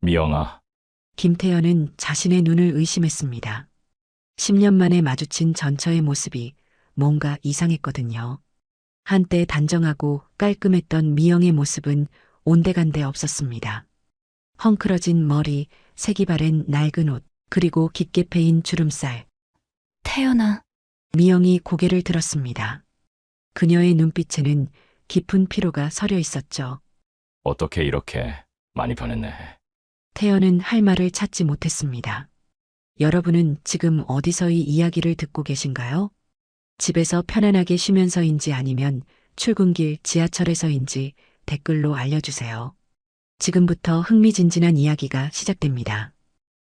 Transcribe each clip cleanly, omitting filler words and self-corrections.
미영아, 김태현은 자신의 눈을 의심했습니다. 10년 만에 마주친 전처의 모습이 뭔가 이상했거든요. 한때 단정하고 깔끔했던 미영의 모습은 온데간데 없었습니다. 헝클어진 머리, 색이 바랜 낡은 옷, 그리고 깊게 패인 주름살. 태연아, 미영이 고개를 들었습니다. 그녀의 눈빛에는 깊은 피로가 서려 있었죠. 어떻게 이렇게 많이 변했네. 태연은 할 말을 찾지 못했습니다. 여러분은 지금 어디서 이 이야기를 듣고 계신가요? 집에서 편안하게 쉬면서인지 아니면 출근길 지하철에서인지 댓글로 알려주세요. 지금부터 흥미진진한 이야기가 시작됩니다.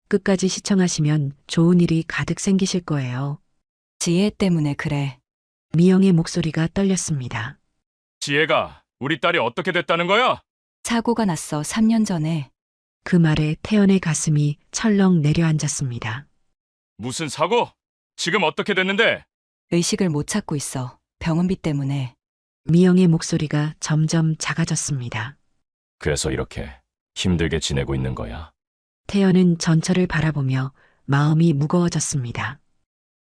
끝까지 시청하시면 좋은 일이 가득 생기실 거예요. 지혜 때문에 그래. 미영의 목소리가 떨렸습니다. 지혜가 우리 딸이 어떻게 됐다는 거야? 사고가 났어, 3년 전에. 그 말에 태연의 가슴이 철렁 내려앉았습니다. 무슨 사고? 지금 어떻게 됐는데? 의식을 못 찾고 있어. 병원비 때문에. 미영의 목소리가 점점 작아졌습니다. 그래서 이렇게 힘들게 지내고 있는 거야. 태연은 전철을 바라보며 마음이 무거워졌습니다.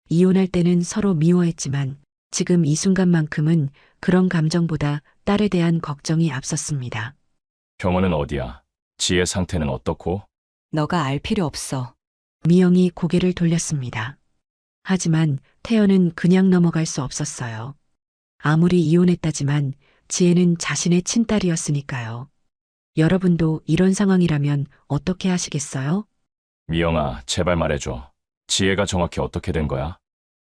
이혼할 때는 서로 미워했지만 지금 이 순간만큼은 그런 감정보다 딸에 대한 걱정이 앞섰습니다. 병원은 어디야? 지혜 상태는 어떻고? 너가 알 필요 없어. 미영이 고개를 돌렸습니다. 하지만 태연은 그냥 넘어갈 수 없었어요. 아무리 이혼했다지만 지혜는 자신의 친딸이었으니까요. 여러분도 이런 상황이라면 어떻게 하시겠어요? 미영아, 제발 말해줘. 지혜가 정확히 어떻게 된 거야?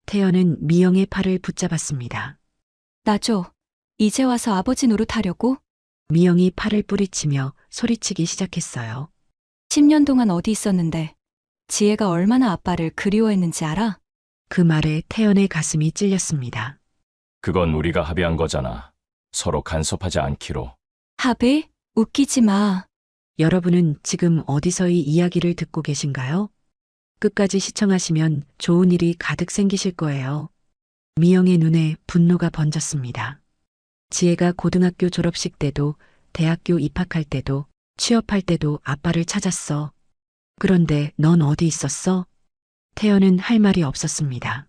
태연은 미영의 팔을 붙잡았습니다. 나 줘. 이제 와서 아버지 노릇하려고? 미영이 팔을 뿌리치며 소리치기 시작했어요. 10년 동안 어디 있었는데. 지혜가 얼마나 아빠를 그리워했는지 알아? 그 말에 태연의 가슴이 찔렸습니다. 그건 우리가 합의한 거잖아. 서로 간섭하지 않기로. 합의? 웃기지 마. 여러분은 지금 어디서 이 이야기를 듣고 계신가요? 끝까지 시청하시면 좋은 일이 가득 생기실 거예요. 미영의 눈에 분노가 번졌습니다. 지혜가 고등학교 졸업식 때도, 대학교 입학할 때도, 취업할 때도 아빠를 찾았어. 그런데 넌 어디 있었어? 태연은 할 말이 없었습니다.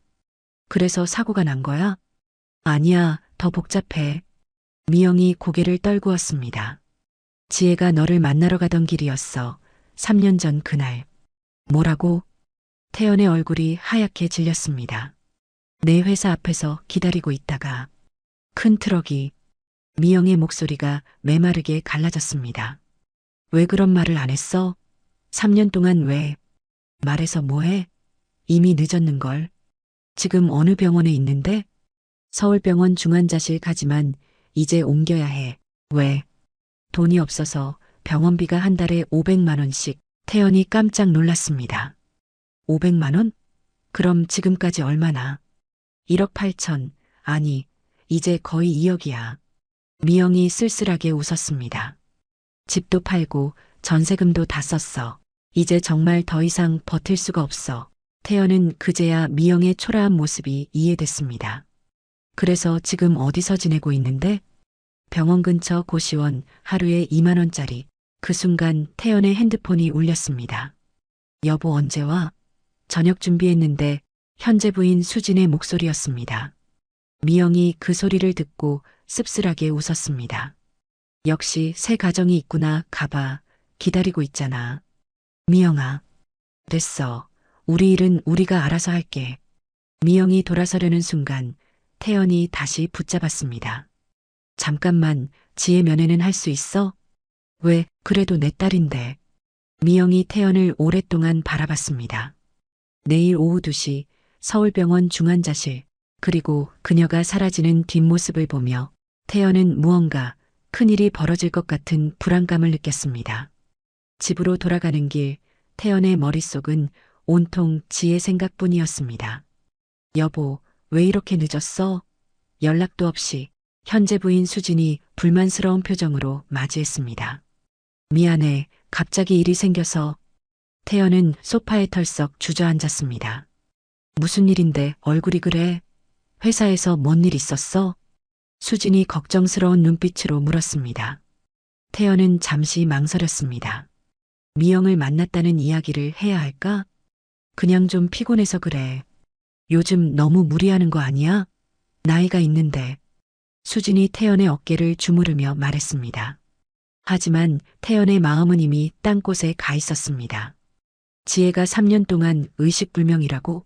그래서 사고가 난 거야? 아니야, 더 복잡해. 미영이 고개를 떨구었습니다. 지혜가 너를 만나러 가던 길이었어. 3년 전 그날. 뭐라고? 태연의 얼굴이 하얗게 질렸습니다. 내 회사 앞에서 기다리고 있다가 큰 트럭이. 미영의 목소리가 메마르게 갈라졌습니다. 왜 그런 말을 안 했어? 3년 동안 왜? 말해서 뭐해? 이미 늦었는걸. 지금 어느 병원에 있는데? 서울병원 중환자실 가지만 이제 옮겨야 해. 왜? 돈이 없어서 병원비가 한 달에 500만 원씩. 태연이 깜짝 놀랐습니다. 500만 원? 그럼 지금까지 얼마나? 1억 8천, 아니, 이제 거의 2억이야. 미영이 쓸쓸하게 웃었습니다. 집도 팔고 전세금도 다 썼어. 이제 정말 더 이상 버틸 수가 없어. 태연은 그제야 미영의 초라한 모습이 이해됐습니다. 그래서 지금 어디서 지내고 있는데? 병원 근처 고시원 하루에 2만 원짜리. 그 순간 태연의 핸드폰이 울렸습니다. 여보 언제 와? 저녁 준비했는데. 현재 부인 수진의 목소리였습니다. 미영이 그 소리를 듣고 씁쓸하게 웃었습니다. 역시 새 가정이 있구나. 가봐. 기다리고 있잖아. 미영아. 됐어. 우리 일은 우리가 알아서 할게. 미영이 돌아서려는 순간 태연이 다시 붙잡았습니다. 잠깐만, 지혜 면회는 할 수 있어? 왜, 그래도 내 딸인데. 미영이 태연을 오랫동안 바라봤습니다. 내일 오후 2시 서울병원 중환자실, 그리고 그녀가 사라지는 뒷모습을 보며 태연은 무언가 큰일이 벌어질 것 같은 불안감을 느꼈습니다. 집으로 돌아가는 길, 태연의 머릿속은 온통 지혜 생각뿐이었습니다. 여보, 왜 이렇게 늦었어? 연락도 없이 현재 부인 수진이 불만스러운 표정으로 맞이했습니다. 미안해, 갑자기 일이 생겨서. 태연은 소파에 털썩 주저앉았습니다. 무슨 일인데 얼굴이 그래? 회사에서 뭔 일 있었어? 수진이 걱정스러운 눈빛으로 물었습니다. 태연은 잠시 망설였습니다. 미영을 만났다는 이야기를 해야 할까? 그냥 좀 피곤해서 그래. 요즘 너무 무리하는 거 아니야? 나이가 있는데. 수진이 태연의 어깨를 주무르며 말했습니다. 하지만 태연의 마음은 이미 딴 곳에 가 있었습니다. 지혜가 3년 동안 의식불명이라고?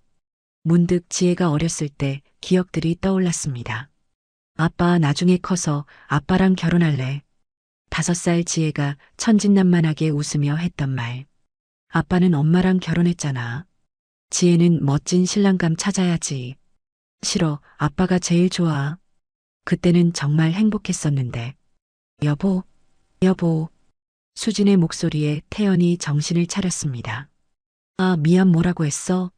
문득 지혜가 어렸을 때 기억들이 떠올랐습니다. 아빠 나중에 커서 아빠랑 결혼할래. 5살 지혜가 천진난만하게 웃으며 했던 말. 아빠는 엄마랑 결혼했잖아. 지혜는 멋진 신랑감 찾아야지. 싫어, 아빠가 제일 좋아. 그때는 정말 행복했었는데. 여보, 여보. 수진의 목소리에 태연이 정신을 차렸습니다. 아, 미안 뭐라고 했어?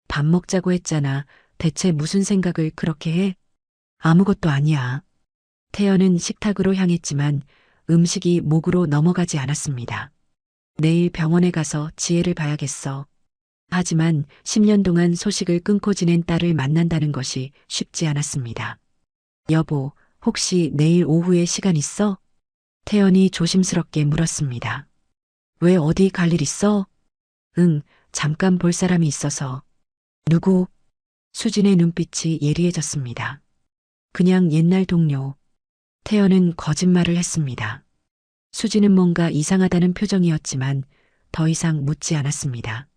밥 먹자고 했잖아. 대체 무슨 생각을 그렇게 해? 아무것도 아니야. 태연은 식탁으로 향했지만 음식이 목으로 넘어가지 않았습니다. 내일 병원에 가서 지혜를 봐야겠어. 하지만 10년 동안 소식을 끊고 지낸 딸을 만난다는 것이 쉽지 않았습니다. 여보, 혹시 내일 오후에 시간 있어? 태연이 조심스럽게 물었습니다. 왜 어디 갈 일 있어? 응, 잠깐 볼 사람이 있어서. 누구? 수진의 눈빛이 예리해졌습니다. 그냥 옛날 동료. 태연은 거짓말을 했습니다. 수진은 뭔가 이상하다는 표정이었지만 더 이상 묻지 않았습니다.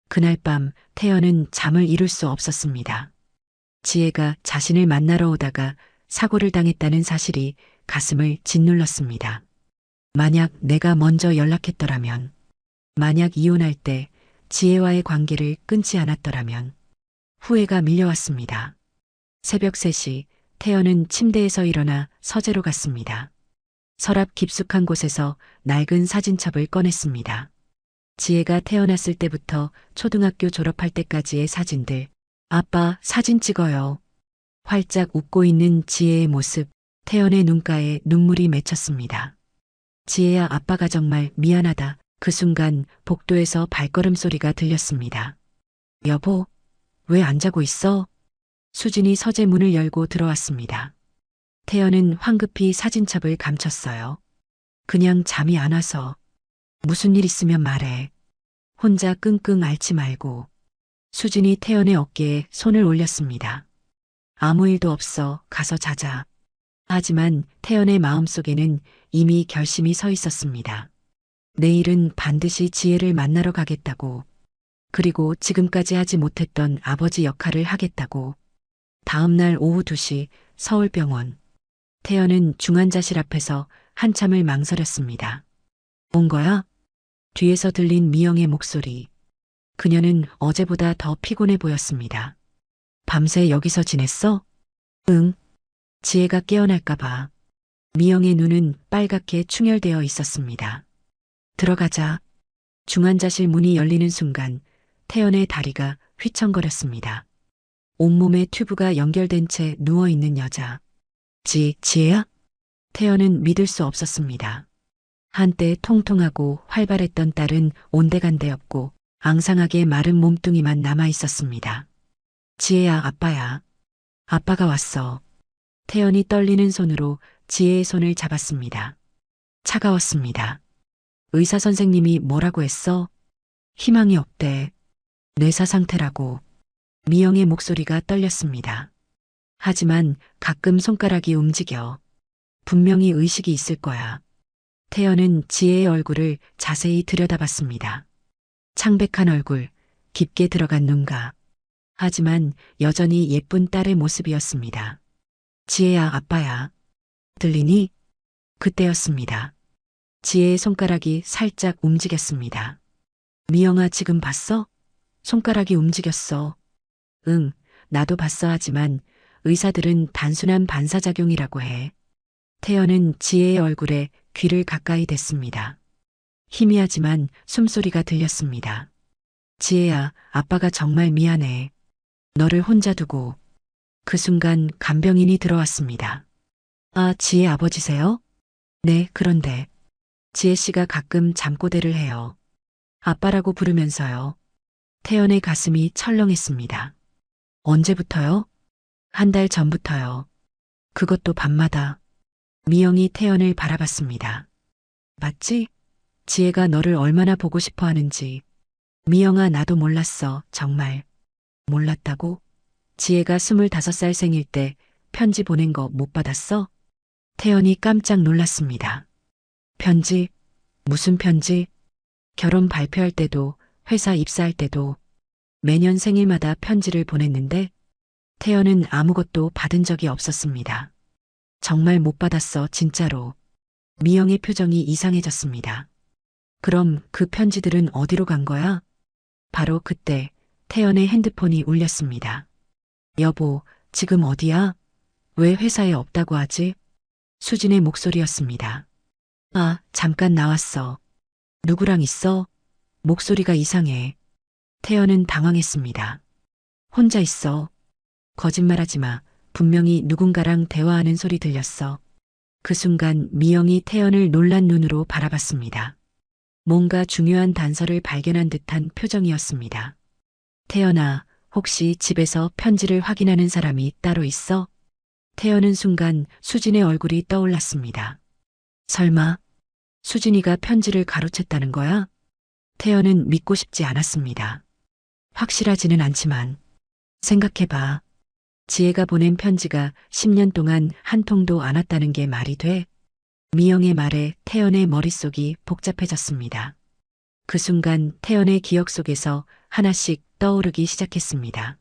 그날 밤 태연은 잠을 이룰 수 없었습니다. 지혜가 자신을 만나러 오다가 사고를 당했다는 사실이 가슴을 짓눌렀습니다. 만약 내가 먼저 연락했더라면, 만약 이혼할 때 지혜와의 관계를 끊지 않았더라면, 후회가 밀려왔습니다. 새벽 3시 태연은 침대에서 일어나 서재로 갔습니다. 서랍 깊숙한 곳에서 낡은 사진첩을 꺼냈습니다. 지혜가 태어났을 때부터 초등학교 졸업할 때까지의 사진들. 아빠, 사진 찍어요. 활짝 웃고 있는 지혜의 모습, 태연의 눈가에 눈물이 맺혔습니다. 지혜야, 아빠가 정말 미안하다. 그 순간 복도에서 발걸음 소리가 들렸습니다. 여보, 왜 안 자고 있어? 수진이 서재 문을 열고 들어왔습니다. 태연은 황급히 사진첩을 감췄어요. 그냥 잠이 안 와서. 무슨 일 있으면 말해. 혼자 끙끙 앓지 말고. 수진이 태연의 어깨에 손을 올렸습니다. 아무 일도 없어. 가서 자자. 하지만 태연의 마음속에는 이미 결심이 서 있었습니다. 내일은 반드시 지혜를 만나러 가겠다고. 그리고 지금까지 하지 못했던 아버지 역할을 하겠다고. 다음 날 오후 2시 서울병원. 태연은 중환자실 앞에서 한참을 망설였습니다. 온 거야? 뒤에서 들린 미영의 목소리. 그녀는 어제보다 더 피곤해 보였습니다. 밤새 여기서 지냈어? 응. 지혜가 깨어날까봐. 미영의 눈은 빨갛게 충혈되어 있었습니다. 들어가자. 중환자실 문이 열리는 순간 태연의 다리가 휘청거렸습니다. 온몸에 튜브가 연결된 채 누워있는 여자. 지혜야? 태연은 믿을 수 없었습니다. 한때 통통하고 활발했던 딸은 온데간데 없고 앙상하게 마른 몸뚱이만 남아 있었습니다. 지혜야, 아빠야. 아빠가 왔어. 태연이 떨리는 손으로 지혜의 손을 잡았습니다. 차가웠습니다. 의사 선생님이 뭐라고 했어? 희망이 없대. 뇌사 상태라고. 미영의 목소리가 떨렸습니다. 하지만 가끔 손가락이 움직여. 분명히 의식이 있을 거야. 태연은 지혜의 얼굴을 자세히 들여다봤습니다. 창백한 얼굴, 깊게 들어간 눈가. 하지만 여전히 예쁜 딸의 모습이었습니다. 지혜야, 아빠야. 들리니? 그때였습니다. 지혜의 손가락이 살짝 움직였습니다. 미영아, 지금 봤어? 손가락이 움직였어. 응, 나도 봤어. 하지만 의사들은 단순한 반사작용이라고 해. 태연은 지혜의 얼굴에 귀를 가까이 댔습니다. 희미하지만 숨소리가 들렸습니다. 지혜야, 아빠가 정말 미안해. 너를 혼자 두고. 그 순간 간병인이 들어왔습니다. 아, 지혜 아버지세요? 네, 그런데 지혜 씨가 가끔 잠꼬대를 해요. 아빠라고 부르면서요. 태연의 가슴이 철렁했습니다. 언제부터요? 1달 전부터요. 그것도 밤마다. 미영이 태연을 바라봤습니다. 맞지? 지혜가 너를 얼마나 보고 싶어 하는지. 미영아, 나도 몰랐어. 정말. 몰랐다고? 지혜가 25살 생일 때 편지 보낸 거 못 받았어? 태연이 깜짝 놀랐습니다. 편지? 무슨 편지? 결혼 발표할 때도, 회사 입사할 때도 매년 생일마다 편지를 보냈는데 태연은 아무것도 받은 적이 없었습니다. 정말 못 받았어, 진짜로. 미영의 표정이 이상해졌습니다. 그럼 그 편지들은 어디로 간 거야? 바로 그때 태연의 핸드폰이 울렸습니다. 여보, 지금 어디야? 왜 회사에 없다고 하지? 수진의 목소리였습니다. 아, 잠깐 나왔어. 누구랑 있어? 목소리가 이상해. 태연은 당황했습니다. 혼자 있어. 거짓말하지 마. 분명히 누군가랑 대화하는 소리 들렸어. 그 순간 미영이 태연을 놀란 눈으로 바라봤습니다. 뭔가 중요한 단서를 발견한 듯한 표정이었습니다. 태연아, 혹시 집에서 편지를 확인하는 사람이 따로 있어? 태연은 순간 수진의 얼굴이 떠올랐습니다. 설마 수진이가 편지를 가로챘다는 거야? 태연은 믿고 싶지 않았습니다. 확실하지는 않지만 생각해봐. 지혜가 보낸 편지가 10년 동안 한 통도 안 왔다는 게 말이 돼? 미영의 말에 태연의 머릿속이 복잡해졌습니다. 그 순간 태연의 기억 속에서 하나씩 떠오르기 시작했습니다.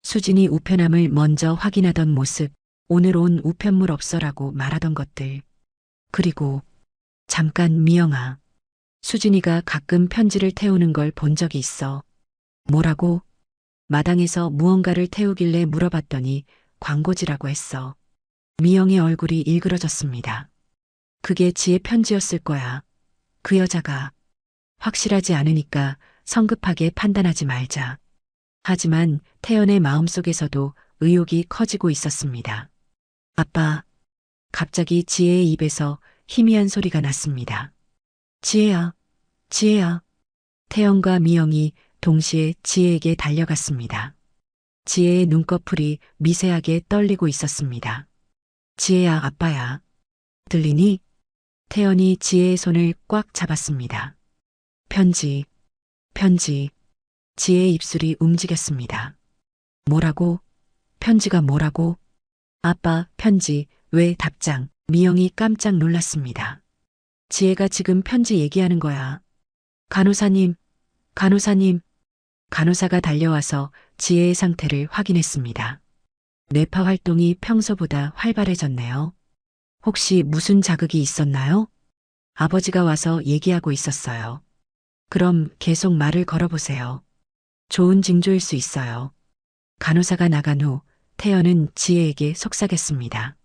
수진이 우편함을 먼저 확인하던 모습, 오늘 온 우편물 없어라고 말하던 것들. 그리고 잠깐, 미영아. 수진이가 가끔 편지를 태우는 걸 본 적이 있어. 뭐라고? 마당에서 무언가를 태우길래 물어봤더니 광고지라고 했어. 미영의 얼굴이 일그러졌습니다. 그게 지혜 편지였을 거야. 그 여자가. 확실하지 않으니까 성급하게 판단하지 말자. 하지만 태연의 마음속에서도 의혹이 커지고 있었습니다. 아빠. 갑자기 지혜의 입에서 희미한 소리가 났습니다. 지혜야, 지혜야. 태연과 미영이 동시에 지혜에게 달려갔습니다. 지혜의 눈꺼풀이 미세하게 떨리고 있었습니다. 지혜야, 아빠야. 들리니? 태연이 지혜의 손을 꽉 잡았습니다. 편지, 편지. 지혜의 입술이 움직였습니다. 뭐라고? 편지가 뭐라고? 아빠, 편지, 왜 답장? 미영이 깜짝 놀랐습니다. 지혜가 지금 편지 얘기하는 거야. 간호사님, 간호사님. 간호사가 달려와서 지혜의 상태를 확인했습니다. 뇌파 활동이 평소보다 활발해졌네요. 혹시 무슨 자극이 있었나요? 아버지가 와서 얘기하고 있었어요. 그럼 계속 말을 걸어보세요. 좋은 징조일 수 있어요. 간호사가 나간 후 태연은 지혜에게 속삭였습니다.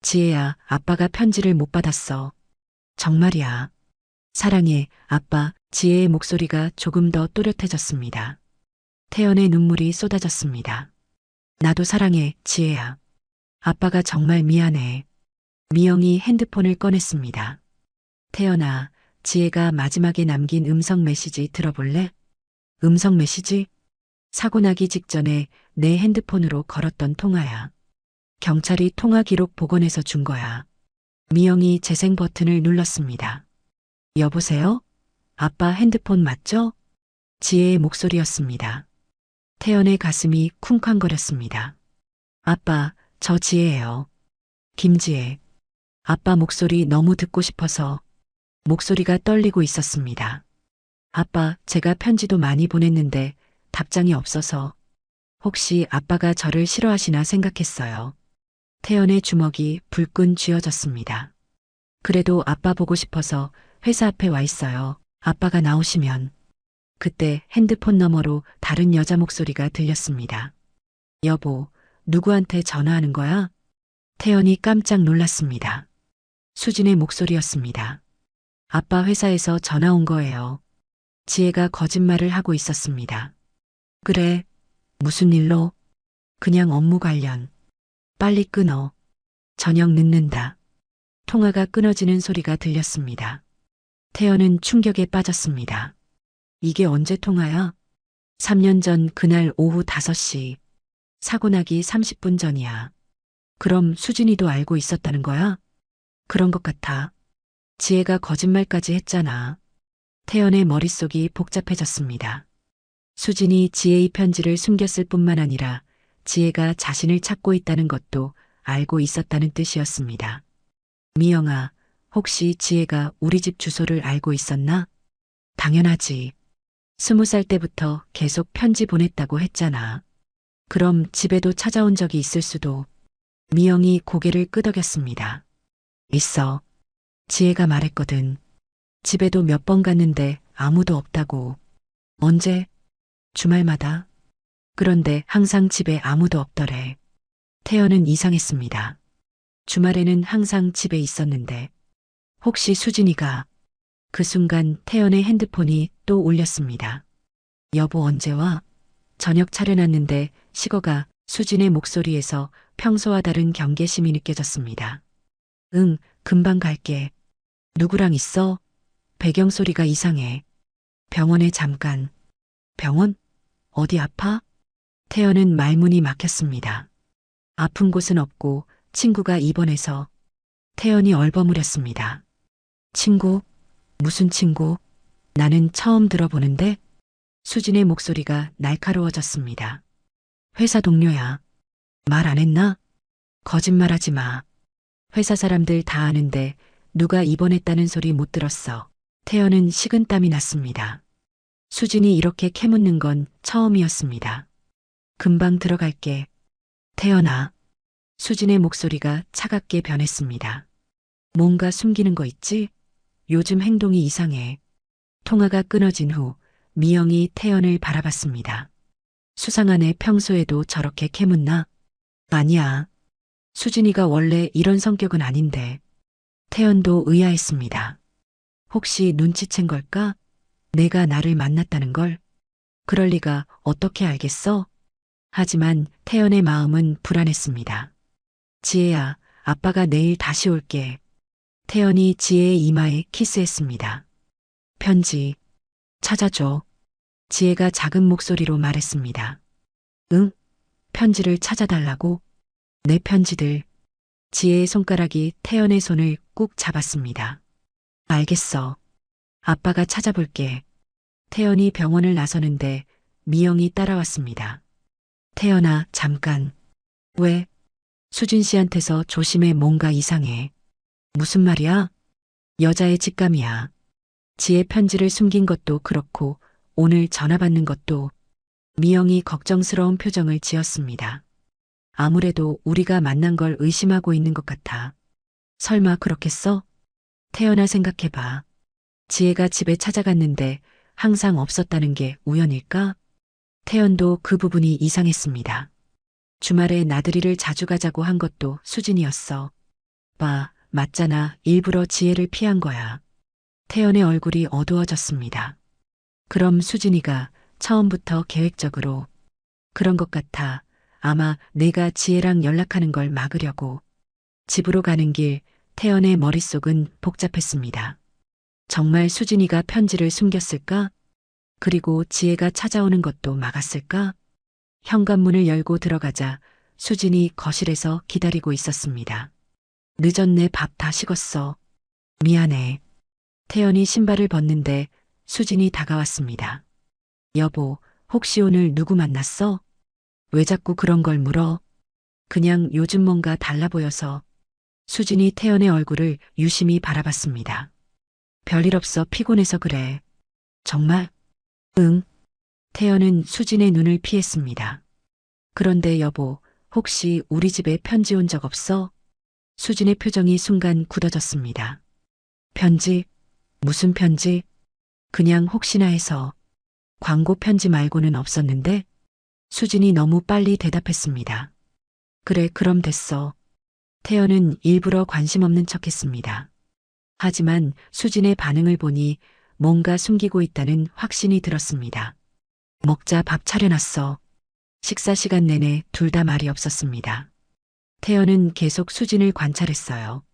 지혜야, 아빠가 편지를 못 받았어. 정말이야. 사랑해, 아빠. 지혜의 목소리가 조금 더 또렷해졌습니다. 태연의 눈물이 쏟아졌습니다. 나도 사랑해, 지혜야. 아빠가 정말 미안해. 미영이 핸드폰을 꺼냈습니다. 태연아, 지혜가 마지막에 남긴 음성 메시지 들어볼래? 음성 메시지? 사고 나기 직전에 내 핸드폰으로 걸었던 통화야. 경찰이 통화 기록 복원해서 준 거야. 미영이 재생 버튼을 눌렀습니다. 여보세요? 아빠 핸드폰 맞죠? 지혜의 목소리였습니다. 태연의 가슴이 쿵쾅거렸습니다. 아빠, 저 지혜예요. 김지혜. 아빠 목소리 너무 듣고 싶어서 목소리가 떨리고 있었습니다. 아빠, 제가 편지도 많이 보냈는데 답장이 없어서 혹시 아빠가 저를 싫어하시나 생각했어요. 태연의 주먹이 불끈 쥐어졌습니다. 그래도 아빠 보고 싶어서 회사 앞에 와 있어요. 아빠가 나오시면. 그때 핸드폰 너머로 다른 여자 목소리가 들렸습니다. 여보, 누구한테 전화하는 거야? 태연이 깜짝 놀랐습니다. 수진의 목소리였습니다. 아빠 회사에서 전화 온 거예요. 지혜가 거짓말을 하고 있었습니다. 그래, 무슨 일로? 그냥 업무 관련. 빨리 끊어. 저녁 늦는다. 통화가 끊어지는 소리가 들렸습니다. 태연은 충격에 빠졌습니다. 이게 언제 통화야? 3년 전 그날 오후 5시. 사고 나기 30분 전이야. 그럼 수진이도 알고 있었다는 거야? 그런 것 같아. 지혜가 거짓말까지 했잖아. 태연의 머릿속이 복잡해졌습니다. 수진이 지혜의 편지를 숨겼을 뿐만 아니라 지혜가 자신을 찾고 있다는 것도 알고 있었다는 뜻이었습니다. 미영아, 혹시 지혜가 우리 집 주소를 알고 있었나? 당연하지. 20살 때부터 계속 편지 보냈다고 했잖아. 그럼 집에도 찾아온 적이 있을 수도. 미영이 고개를 끄덕였습니다. 있어. 지혜가 말했거든. 집에도 몇 번 갔는데 아무도 없다고. 언제? 주말마다. 그런데 항상 집에 아무도 없더래. 태연은 이상했습니다. 주말에는 항상 집에 있었는데. 혹시 수진이가. 그 순간 태연의 핸드폰이 또 울렸습니다. 여보 언제 와? 저녁 차려놨는데 식어가. 수진의 목소리에서 평소와 다른 경계심이 느껴졌습니다. 응, 금방 갈게. 누구랑 있어? 배경소리가 이상해. 병원에 잠깐. 병원? 어디 아파? 태연은 말문이 막혔습니다. 아픈 곳은 없고 친구가 입원해서. 태연이 얼버무렸습니다. 친구? 무슨 친구? 나는 처음 들어보는데? 수진의 목소리가 날카로워졌습니다. 회사 동료야. 말 안 했나? 거짓말하지 마. 회사 사람들 다 아는데 누가 입원했다는 소리 못 들었어. 태연은 식은땀이 났습니다. 수진이 이렇게 캐묻는 건 처음이었습니다. 금방 들어갈게. 태연아. 수진의 목소리가 차갑게 변했습니다. 뭔가 숨기는 거 있지? 요즘 행동이 이상해. 통화가 끊어진 후 미영이 태연을 바라봤습니다. 수상하네. 평소에도 저렇게 캐묻나? 아니야. 수진이가 원래 이런 성격은 아닌데. 태연도 의아했습니다. 혹시 눈치챈 걸까? 내가 나를 만났다는 걸? 그럴 리가. 어떻게 알겠어? 하지만 태연의 마음은 불안했습니다. 지혜야, 아빠가 내일 다시 올게. 태연이 지혜의 이마에 키스했습니다. 편지 찾아줘. 지혜가 작은 목소리로 말했습니다. 응? 편지를 찾아달라고? 내 편지들. 지혜의 손가락이 태연의 손을 꾹 잡았습니다. 알겠어. 아빠가 찾아볼게. 태연이 병원을 나서는데 미영이 따라왔습니다. 태연아, 잠깐. 왜? 수진 씨한테서 조심해. 뭔가 이상해. 무슨 말이야? 여자의 직감이야. 지혜 편지를 숨긴 것도 그렇고 오늘 전화 받는 것도. 미영이 걱정스러운 표정을 지었습니다. 아무래도 우리가 만난 걸 의심하고 있는 것 같아. 설마 그렇겠어? 태연아, 생각해봐. 지혜가 집에 찾아갔는데 항상 없었다는 게 우연일까? 태연도 그 부분이 이상했습니다. 주말에 나들이를 자주 가자고 한 것도 수진이었어. 맞잖아. 일부러 지혜를 피한 거야. 태연의 얼굴이 어두워졌습니다. 그럼 수진이가 처음부터 계획적으로. 그런 것 같아. 아마 내가 지혜랑 연락하는 걸 막으려고. 집으로 가는 길 태연의 머릿속은 복잡했습니다. 정말 수진이가 편지를 숨겼을까? 그리고 지혜가 찾아오는 것도 막았을까? 현관문을 열고 들어가자 수진이 거실에서 기다리고 있었습니다. 늦었네. 밥 다 식었어. 미안해. 태연이 신발을 벗는데 수진이 다가왔습니다. 여보, 혹시 오늘 누구 만났어? 왜 자꾸 그런 걸 물어? 그냥 요즘 뭔가 달라 보여서. 수진이 태연의 얼굴을 유심히 바라봤습니다. 별일 없어. 피곤해서 그래. 정말? 응. 태연은 수진의 눈을 피했습니다. 그런데 여보, 혹시 우리 집에 편지 온 적 없어? 수진의 표정이 순간 굳어졌습니다. 편지? 무슨 편지? 그냥 혹시나 해서. 광고 편지 말고는 없었는데? 수진이 너무 빨리 대답했습니다. 그래, 그럼 됐어. 태연은 일부러 관심 없는 척했습니다. 하지만 수진의 반응을 보니 뭔가 숨기고 있다는 확신이 들었습니다. 먹자. 밥 차려놨어. 식사 시간 내내 둘 다 말이 없었습니다. 태연은 계속 수진을 관찰했어요.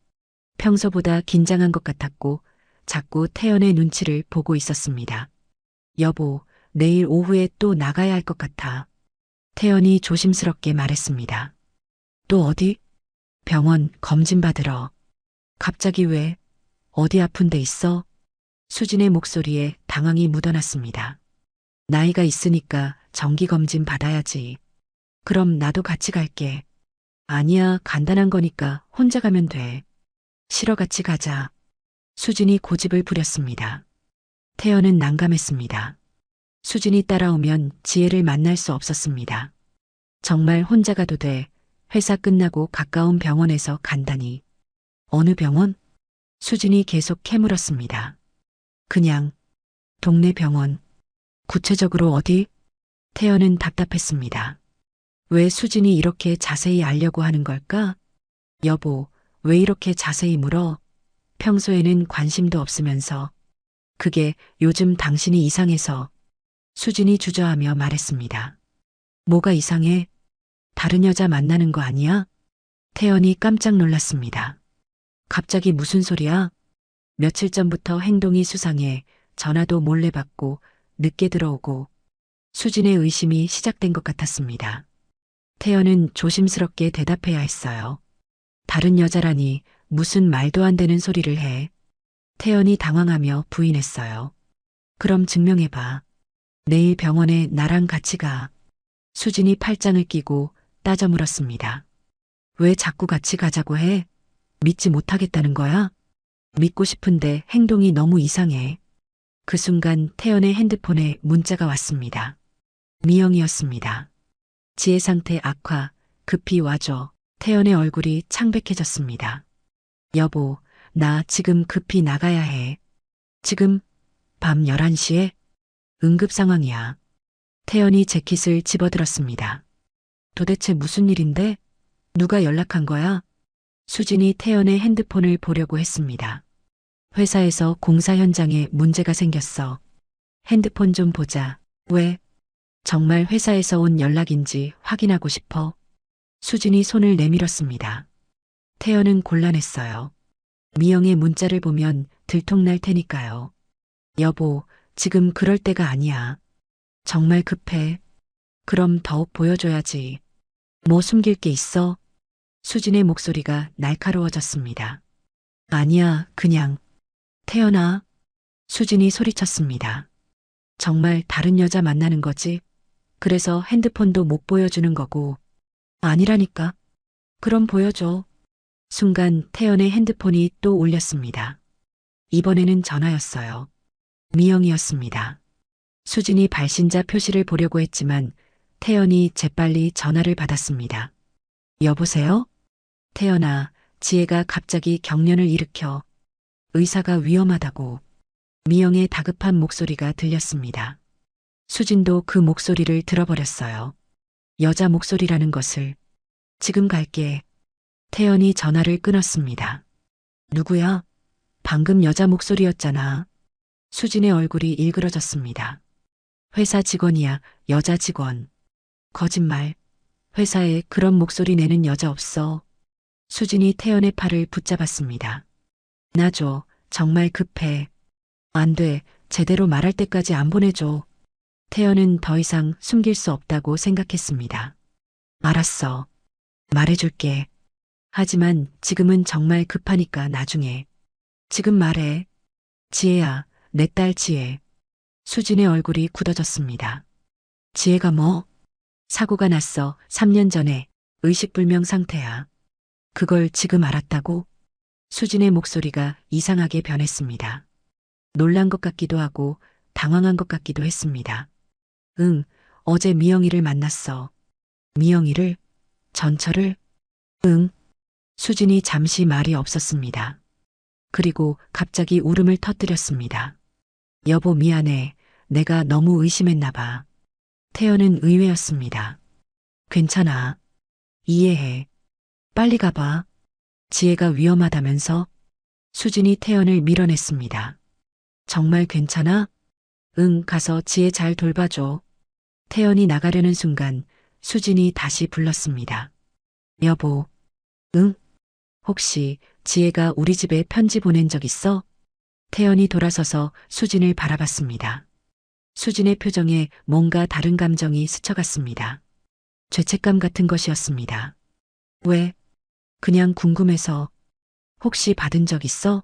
평소보다 긴장한 것 같았고 자꾸 태연의 눈치를 보고 있었습니다. 여보, 내일 오후에 또 나가야 할 것 같아. 태연이 조심스럽게 말했습니다. 또 어디? 병원 검진 받으러. 갑자기 왜? 어디 아픈 데 있어? 수진의 목소리에 당황이 묻어났습니다. 나이가 있으니까 정기검진 받아야지. 그럼 나도 같이 갈게. 아니야, 간단한 거니까 혼자 가면 돼. 싫어, 같이 가자. 수진이 고집을 부렸습니다. 태연은 난감했습니다. 수진이 따라오면 지혜를 만날 수 없었습니다. 정말 혼자 가도 돼. 회사 끝나고 가까운 병원에서 간단히. 어느 병원? 수진이 계속 캐물었습니다. 그냥 동네 병원. 구체적으로 어디? 태연은 답답했습니다. 왜 수진이 이렇게 자세히 알려고 하는 걸까? 여보, 왜 이렇게 자세히 물어? 평소에는 관심도 없으면서. 그게 요즘 당신이 이상해서. 수진이 주저하며 말했습니다. 뭐가 이상해? 다른 여자 만나는 거 아니야? 태연이 깜짝 놀랐습니다. 갑자기 무슨 소리야? 며칠 전부터 행동이 수상해. 전화도 몰래 받고 늦게 들어오고. 수진의 의심이 시작된 것 같았습니다. 태연은 조심스럽게 대답해야 했어요. 다른 여자라니 무슨 말도 안 되는 소리를 해. 태연이 당황하며 부인했어요. 그럼 증명해봐. 내일 병원에 나랑 같이 가. 수진이 팔짱을 끼고 따져 물었습니다. 왜 자꾸 같이 가자고 해? 믿지 못하겠다는 거야? 믿고 싶은데 행동이 너무 이상해. 그 순간 태연의 핸드폰에 문자가 왔습니다. 미영이었습니다. 지혜 상태 악화, 급히 와줘. 태연의 얼굴이 창백해졌습니다. 여보, 나 지금 급히 나가야 해. 지금 밤 11시에? 응급 상황이야. 태연이 재킷을 집어들었습니다. 도대체 무슨 일인데? 누가 연락한 거야? 수진이 태연의 핸드폰을 보려고 했습니다. 회사에서 공사 현장에 문제가 생겼어. 핸드폰 좀 보자. 왜? 정말 회사에서 온 연락인지 확인하고 싶어. 수진이 손을 내밀었습니다. 태연은 곤란했어요. 미영의 문자를 보면 들통날 테니까요. 여보, 지금 그럴 때가 아니야. 정말 급해. 그럼 더욱 보여줘야지. 뭐 숨길 게 있어? 수진의 목소리가 날카로워졌습니다. 아니야, 그냥. 태연아. 수진이 소리쳤습니다. 정말 다른 여자 만나는 거지? 그래서 핸드폰도 못 보여주는 거고. 아니라니까. 그럼 보여줘. 순간 태연의 핸드폰이 또 울렸습니다. 이번에는 전화였어요. 미영이었습니다. 수진이 발신자 표시를 보려고 했지만 태연이 재빨리 전화를 받았습니다. 여보세요? 태연아, 지혜가 갑자기 경련을 일으켜. 의사가 위험하다고. 미영의 다급한 목소리가 들렸습니다. 수진도 그 목소리를 들어버렸어요. 여자 목소리라는 것을. 지금 갈게. 태연이 전화를 끊었습니다. 누구야? 방금 여자 목소리였잖아. 수진의 얼굴이 일그러졌습니다. 회사 직원이야, 여자 직원. 거짓말. 회사에 그런 목소리 내는 여자 없어. 수진이 태연의 팔을 붙잡았습니다. 놔줘. 정말 급해. 안 돼. 제대로 말할 때까지 안 보내줘. 태연은 더 이상 숨길 수 없다고 생각했습니다. 알았어. 말해줄게. 하지만 지금은 정말 급하니까 나중에. 지금 말해. 지혜야, 내 딸 지혜. 수진의 얼굴이 굳어졌습니다. 지혜가 뭐? 사고가 났어. 3년 전에. 의식불명 상태야. 그걸 지금 알았다고? 수진의 목소리가 이상하게 변했습니다. 놀란 것 같기도 하고 당황한 것 같기도 했습니다. 응, 어제 미영이를 만났어. 미영이를? 전철을? 응. 수진이 잠시 말이 없었습니다. 그리고 갑자기 울음을 터뜨렸습니다. 여보, 미안해. 내가 너무 의심했나 봐. 태연은 의외였습니다. 괜찮아. 이해해. 빨리 가봐. 지혜가 위험하다면서? 수진이 태연을 밀어냈습니다. 정말 괜찮아? 응, 가서 지혜 잘 돌봐줘. 태연이 나가려는 순간 수진이 다시 불렀습니다. 여보. 응? 혹시 지혜가 우리 집에 편지 보낸 적 있어? 태연이 돌아서서 수진을 바라봤습니다. 수진의 표정에 뭔가 다른 감정이 스쳐갔습니다. 죄책감 같은 것이었습니다. 왜? 그냥 궁금해서. 혹시 받은 적 있어?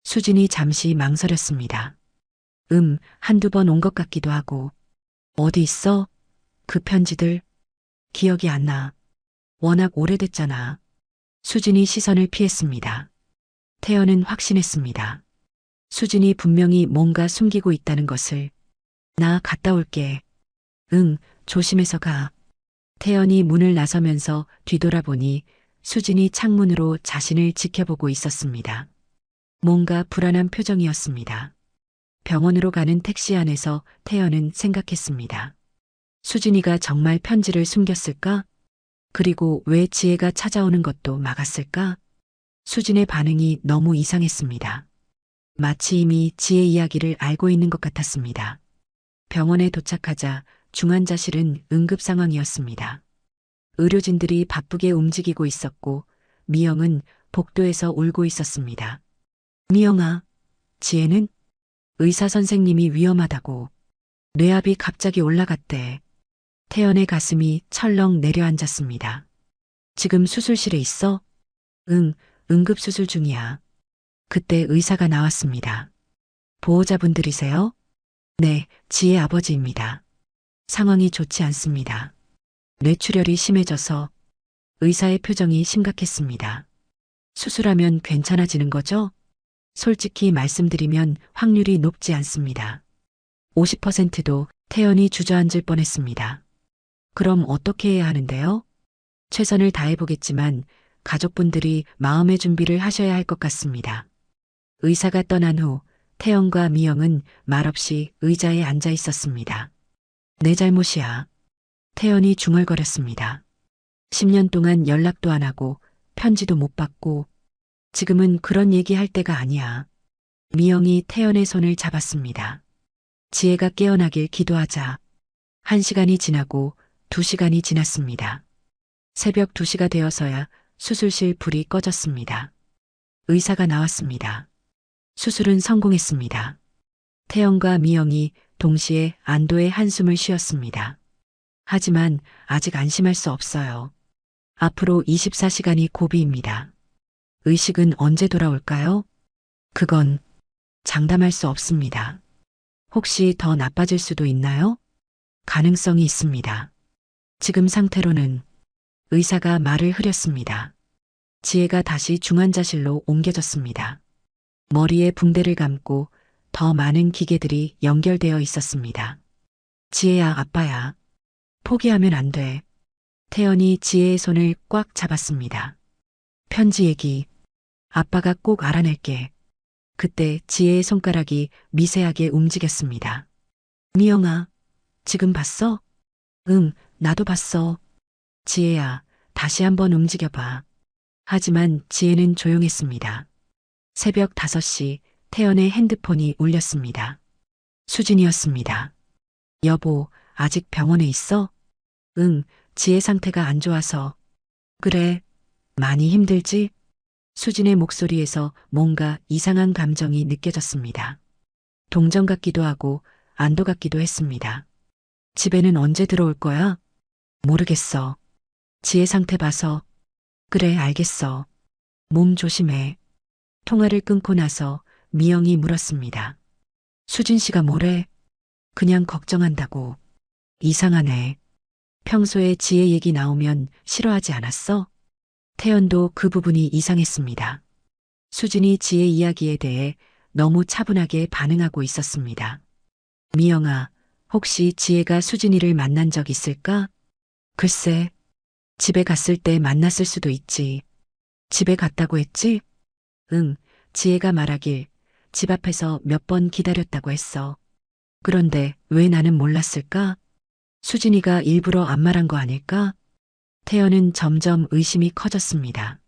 수진이 잠시 망설였습니다. 한두 번 온 것 같기도 하고. 어디 있어? 그 편지들. 기억이 안 나. 워낙 오래됐잖아. 수진이 시선을 피했습니다. 태연은 확신했습니다. 수진이 분명히 뭔가 숨기고 있다는 것을. 나 갔다 올게. 응, 조심해서 가. 태연이 문을 나서면서 뒤돌아보니 수진이 창문으로 자신을 지켜보고 있었습니다. 뭔가 불안한 표정이었습니다. 병원으로 가는 택시 안에서 태연은 생각했습니다. 수진이가 정말 편지를 숨겼을까? 그리고 왜 지혜가 찾아오는 것도 막았을까? 수진의 반응이 너무 이상했습니다. 마치 이미 지혜 이야기를 알고 있는 것 같았습니다. 병원에 도착하자 중환자실은 응급 상황이었습니다. 의료진들이 바쁘게 움직이고 있었고 미영은 복도에서 울고 있었습니다. 미영아, 지혜는? 의사 선생님이 위험하다고. 뇌압이 갑자기 올라갔대. 태연의 가슴이 철렁 내려앉았습니다. 지금 수술실에 있어? 응, 응급수술 중이야. 그때 의사가 나왔습니다. 보호자분들이세요? 네, 지혜 아버지입니다. 상황이 좋지 않습니다. 뇌출혈이 심해져서. 의사의 표정이 심각했습니다. 수술하면 괜찮아지는 거죠? 솔직히 말씀드리면 확률이 높지 않습니다. 50%도. 태연이 주저앉을 뻔했습니다. 그럼 어떻게 해야 하는데요? 최선을 다해보겠지만 가족분들이 마음의 준비를 하셔야 할 것 같습니다. 의사가 떠난 후 태연과 미영은 말없이 의자에 앉아 있었습니다. 내 잘못이야. 태연이 중얼거렸습니다. 10년 동안 연락도 안 하고 편지도 못 받고 지금은 그런 얘기할 때가 아니야. 미영이 태연의 손을 잡았습니다. 지혜가 깨어나길 기도하자. 1시간이 지나고 2시간이 지났습니다. 새벽 2시가 되어서야 수술실 불이 꺼졌습니다. 의사가 나왔습니다. 수술은 성공했습니다. 태연과 미영이 동시에 안도의 한숨을 쉬었습니다. 하지만 아직 안심할 수 없어요. 앞으로 24시간이 고비입니다. 의식은 언제 돌아올까요? 그건 장담할 수 없습니다. 혹시 더 나빠질 수도 있나요? 가능성이 있습니다. 지금 상태로는. 의사가 말을 흐렸습니다. 지혜가 다시 중환자실로 옮겨졌습니다. 머리에 붕대를 감고 더 많은 기계들이 연결되어 있었습니다. 지혜야, 아빠야. 포기하면 안 돼. 태연이 지혜의 손을 꽉 잡았습니다. 편지 얘기. 아빠가 꼭 알아낼게. 그때 지혜의 손가락이 미세하게 움직였습니다. 미영아, 지금 봤어? 응, 나도 봤어. 지혜야, 다시 한번 움직여봐. 하지만 지혜는 조용했습니다. 새벽 5시 태연의 핸드폰이 울렸습니다. 수진이었습니다. 여보, 아직 병원에 있어? 응, 지혜 상태가 안 좋아서. 그래, 많이 힘들지? 수진의 목소리에서 뭔가 이상한 감정이 느껴졌습니다. 동정 같기도 하고 안도 같기도 했습니다. 집에는 언제 들어올 거야? 모르겠어. 지혜 상태 봐서. 그래, 알겠어. 몸 조심해. 통화를 끊고 나서 미영이 물었습니다. 수진 씨가 뭐래? 그냥 걱정한다고. 이상하네. 평소에 지혜 얘기 나오면 싫어하지 않았어? 태연도 그 부분이 이상했습니다. 수진이 지혜 이야기에 대해 너무 차분하게 반응하고 있었습니다. 미영아, 혹시 지혜가 수진이를 만난 적 있을까? 글쎄, 집에 갔을 때 만났을 수도 있지. 집에 갔다고 했지? 응, 지혜가 말하길 집 앞에서 몇 번 기다렸다고 했어. 그런데 왜 나는 몰랐을까? 수진이가 일부러 안 말한 거 아닐까? 태연은 점점 의심이 커졌습니다.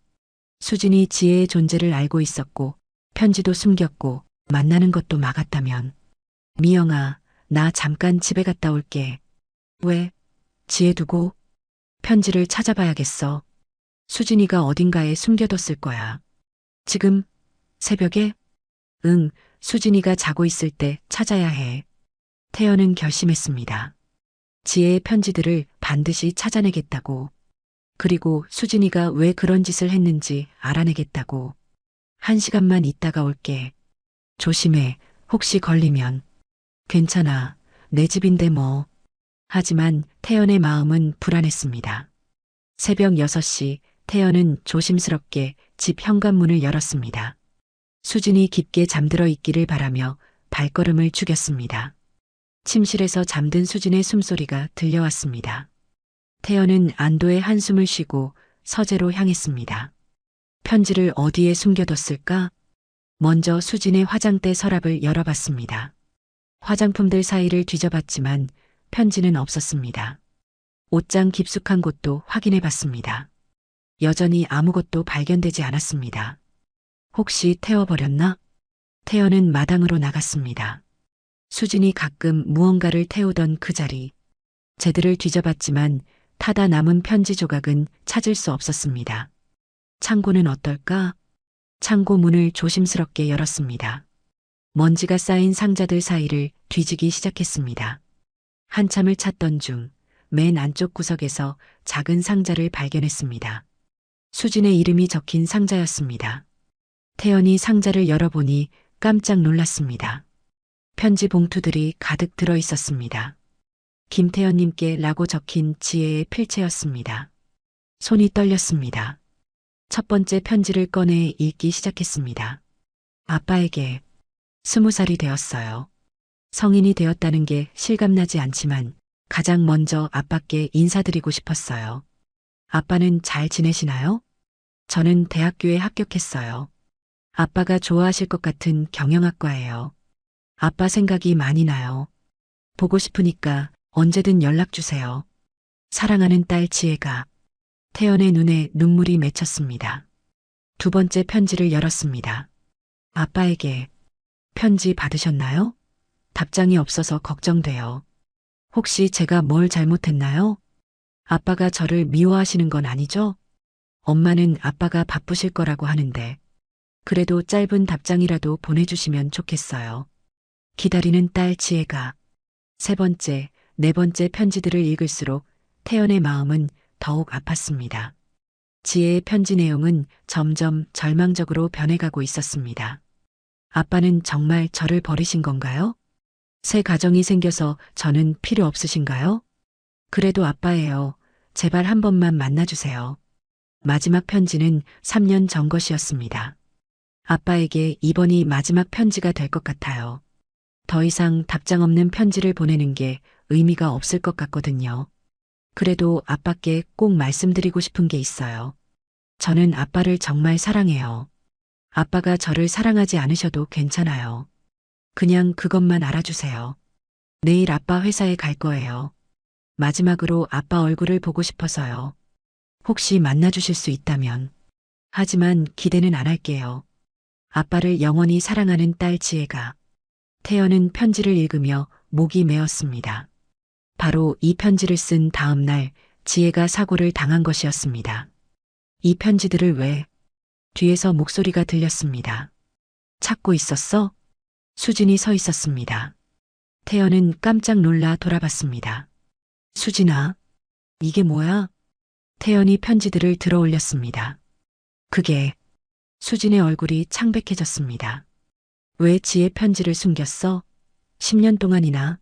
수진이 지혜의 존재를 알고 있었고 편지도 숨겼고 만나는 것도 막았다면. 미영아, 나 잠깐 집에 갔다 올게. 왜? 지혜 두고? 편지를 찾아봐야겠어. 수진이가 어딘가에 숨겨뒀을 거야. 지금? 새벽에? 응, 수진이가 자고 있을 때 찾아야 해. 태연은 결심했습니다. 지혜의 편지들을 반드시 찾아내겠다고. 그리고 수진이가 왜 그런 짓을 했는지 알아내겠다고. 1시간만 있다가 올게. 조심해. 혹시 걸리면. 괜찮아. 내 집인데 뭐. 하지만 태연의 마음은 불안했습니다. 새벽 6시 태연은 조심스럽게 집 현관문을 열었습니다. 수진이 깊게 잠들어 있기를 바라며 발걸음을 죽였습니다. 침실에서 잠든 수진의 숨소리가 들려왔습니다. 태연은 안도의 한숨을 쉬고 서재로 향했습니다. 편지를 어디에 숨겨뒀을까? 먼저 수진의 화장대 서랍을 열어봤습니다. 화장품들 사이를 뒤져봤지만 편지는 없었습니다. 옷장 깊숙한 곳도 확인해봤습니다. 여전히 아무것도 발견되지 않았습니다. 혹시 태워버렸나? 태연은 마당으로 나갔습니다. 수진이 가끔 무언가를 태우던 그 자리. 제들을 뒤져봤지만 타다 남은 편지 조각은 찾을 수 없었습니다. 창고는 어떨까? 창고 문을 조심스럽게 열었습니다. 먼지가 쌓인 상자들 사이를 뒤지기 시작했습니다. 한참을 찾던 중 맨 안쪽 구석에서 작은 상자를 발견했습니다. 수진의 이름이 적힌 상자였습니다. 태연이 상자를 열어보니 깜짝 놀랐습니다. 편지 봉투들이 가득 들어 있었습니다. 김태연님께 라고 적힌 지혜의 필체였습니다. 손이 떨렸습니다. 첫 번째 편지를 꺼내 읽기 시작했습니다. 아빠에게 20살이 되었어요. 성인이 되었다는 게 실감나지 않지만 가장 먼저 아빠께 인사드리고 싶었어요. 아빠는 잘 지내시나요? 저는 대학교에 합격했어요. 아빠가 좋아하실 것 같은 경영학과예요. 아빠 생각이 많이 나요. 보고 싶으니까 언제든 연락 주세요. 사랑하는 딸 지혜가. 태연의 눈에 눈물이 맺혔습니다. 두 번째 편지를 열었습니다. 아빠에게. 편지 받으셨나요? 답장이 없어서 걱정돼요. 혹시 제가 뭘 잘못했나요? 아빠가 저를 미워하시는 건 아니죠? 엄마는 아빠가 바쁘실 거라고 하는데 그래도 짧은 답장이라도 보내주시면 좋겠어요. 기다리는 딸 지혜가. 세 번째, 네 번째 편지들을 읽을수록 태연의 마음은 더욱 아팠습니다. 지혜의 편지 내용은 점점 절망적으로 변해가고 있었습니다. 아빠는 정말 저를 버리신 건가요? 새 가정이 생겨서 저는 필요 없으신가요? 그래도 아빠예요. 제발 한 번만 만나주세요. 마지막 편지는 3년 전 것이었습니다. 아빠에게 이번이 마지막 편지가 될 것 같아요. 더 이상 답장 없는 편지를 보내는 게 의미가 없을 것 같거든요. 그래도 아빠께 꼭 말씀드리고 싶은 게 있어요. 저는 아빠를 정말 사랑해요. 아빠가 저를 사랑하지 않으셔도 괜찮아요. 그냥 그것만 알아주세요. 내일 아빠 회사에 갈 거예요. 마지막으로 아빠 얼굴을 보고 싶어서요. 혹시 만나주실 수 있다면. 하지만 기대는 안 할게요. 아빠를 영원히 사랑하는 딸 지혜가. 태연은 편지를 읽으며 목이 메었습니다. 바로 이 편지를 쓴 다음 날 지혜가 사고를 당한 것이었습니다. 이 편지들을 왜? 뒤에서 목소리가 들렸습니다. 찾고 있었어? 수진이 서 있었습니다. 태연은 깜짝 놀라 돌아봤습니다. 수진아, 이게 뭐야? 태연이 편지들을 들어 올렸습니다. 그게 수진의 얼굴이 창백해졌습니다. 왜 지혜 편지를 숨겼어? 10년 동안이나.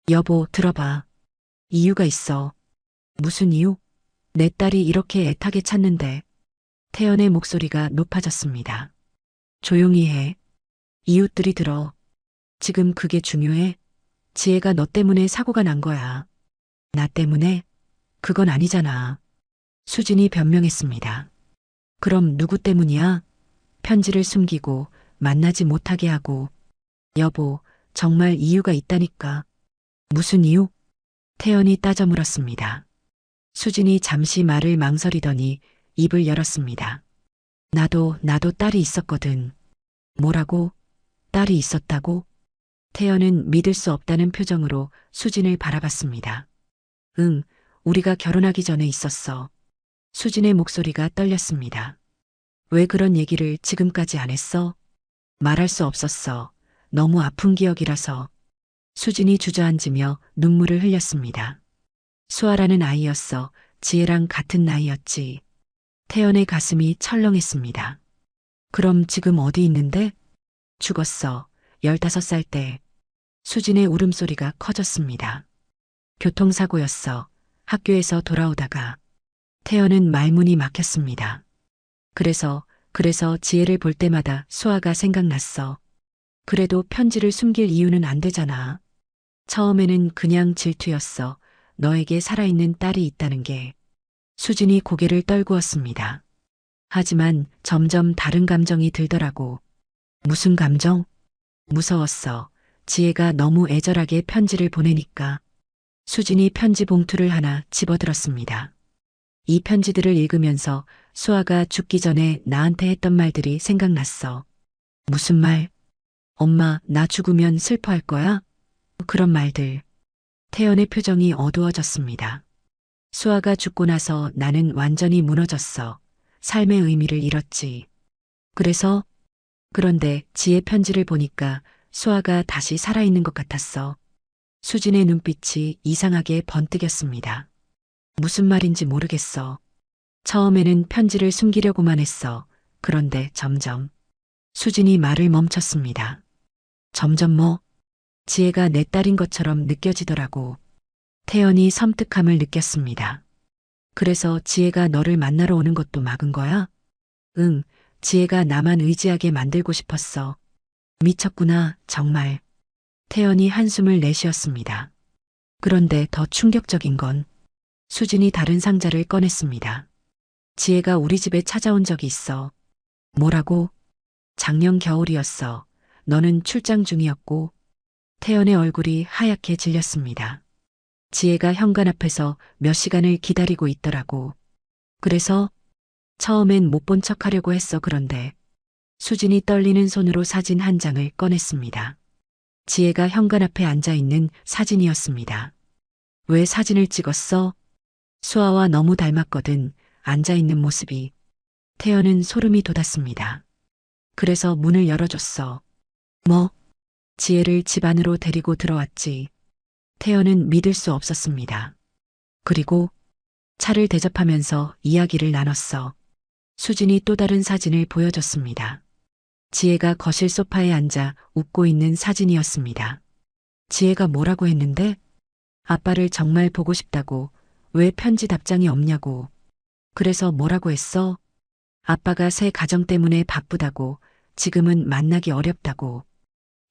여보, 들어봐. 이유가 있어. 무슨 이유? 내 딸이 이렇게 애타게 찾는데. 태연의 목소리가 높아졌습니다. 조용히 해. 이웃들이 들어. 지금 그게 중요해? 지혜가 너 때문에 사고가 난 거야. 나 때문에? 그건 아니잖아. 수진이 변명했습니다. 그럼 누구 때문이야? 편지를 숨기고 만나지 못하게 하고. 여보, 정말 이유가 있다니까. 무슨 이유? 태연이 따져 물었습니다. 수진이 잠시 말을 망설이더니 입을 열었습니다. 나도 딸이 있었거든. 뭐라고? 딸이 있었다고? 태연은 믿을 수 없다는 표정으로 수진을 바라봤습니다. 응, 우리가 결혼하기 전에 있었어. 수진의 목소리가 떨렸습니다. 왜 그런 얘기를 지금까지 안 했어? 말할 수 없었어. 너무 아픈 기억이라서. 수진이 주저앉으며 눈물을 흘렸습니다. 수아라는 아이였어. 지혜랑 같은 나이였지. 태연의 가슴이 철렁했습니다. 그럼 지금 어디 있는데? 죽었어. 15살 때. 수진의 울음소리가 커졌습니다. 교통사고였어. 학교에서 돌아오다가. 태연은 말문이 막혔습니다. 그래서 지혜를 볼 때마다 수아가 생각났어. 그래도 편지를 숨길 이유는 안 되잖아. 처음에는 그냥 질투였어. 너에게 살아있는 딸이 있다는 게. 수진이 고개를 떨구었습니다. 하지만 점점 다른 감정이 들더라고. 무슨 감정? 무서웠어. 지혜가 너무 애절하게 편지를 보내니까. 수진이 편지 봉투를 하나 집어들었습니다. 이 편지들을 읽으면서 수아가 죽기 전에 나한테 했던 말들이 생각났어. 무슨 말? 엄마, 나 죽으면 슬퍼할 거야? 그런 말들. 태연의 표정이 어두워졌습니다. 수아가 죽고 나서 나는 완전히 무너졌어. 삶의 의미를 잃었지. 그런데 지혜 편지를 보니까 수아가 다시 살아있는 것 같았어. 수진의 눈빛이 이상하게 번뜩였습니다. 무슨 말인지 모르겠어. 처음에는 편지를 숨기려고만 했어. 그런데 점점 수진이 말을 멈췄습니다. 점점 지혜가 내 딸인 것처럼 느껴지더라고. 태연이 섬뜩함을 느꼈습니다. 그래서 지혜가 너를 만나러 오는 것도 막은 거야? 응, 지혜가 나만 의지하게 만들고 싶었어. 미쳤구나, 정말. 태연이 한숨을 내쉬었습니다. 그런데 더 충격적인 건 수진이 다른 상자를 꺼냈습니다. 지혜가 우리 집에 찾아온 적이 있어. 뭐라고? 작년 겨울이었어. 너는 출장 중이었고. 태연의 얼굴이 하얗게 질렸습니다. 지혜가 현관 앞에서 몇 시간을 기다리고 있더라고. 그래서 처음엔 못 본 척 하려고 했어. 그런데 수진이 떨리는 손으로 사진 한 장을 꺼냈습니다. 지혜가 현관 앞에 앉아 있는 사진이었습니다. 왜 사진을 찍었어? 수아와 너무 닮았거든. 앉아 있는 모습이. 태연은 소름이 돋았습니다. 그래서 문을 열어줬어. 뭐? 지혜를 집 안으로 데리고 들어왔지. 태연은 믿을 수 없었습니다. 그리고 차를 대접하면서 이야기를 나눴어. 수진이 또 다른 사진을 보여줬습니다. 지혜가 거실 소파에 앉아 웃고 있는 사진이었습니다. 지혜가 뭐라고 했는데? 아빠를 정말 보고 싶다고. 왜 편지 답장이 없냐고. 그래서 뭐라고 했어? 아빠가 새 가정 때문에 바쁘다고. 지금은 만나기 어렵다고.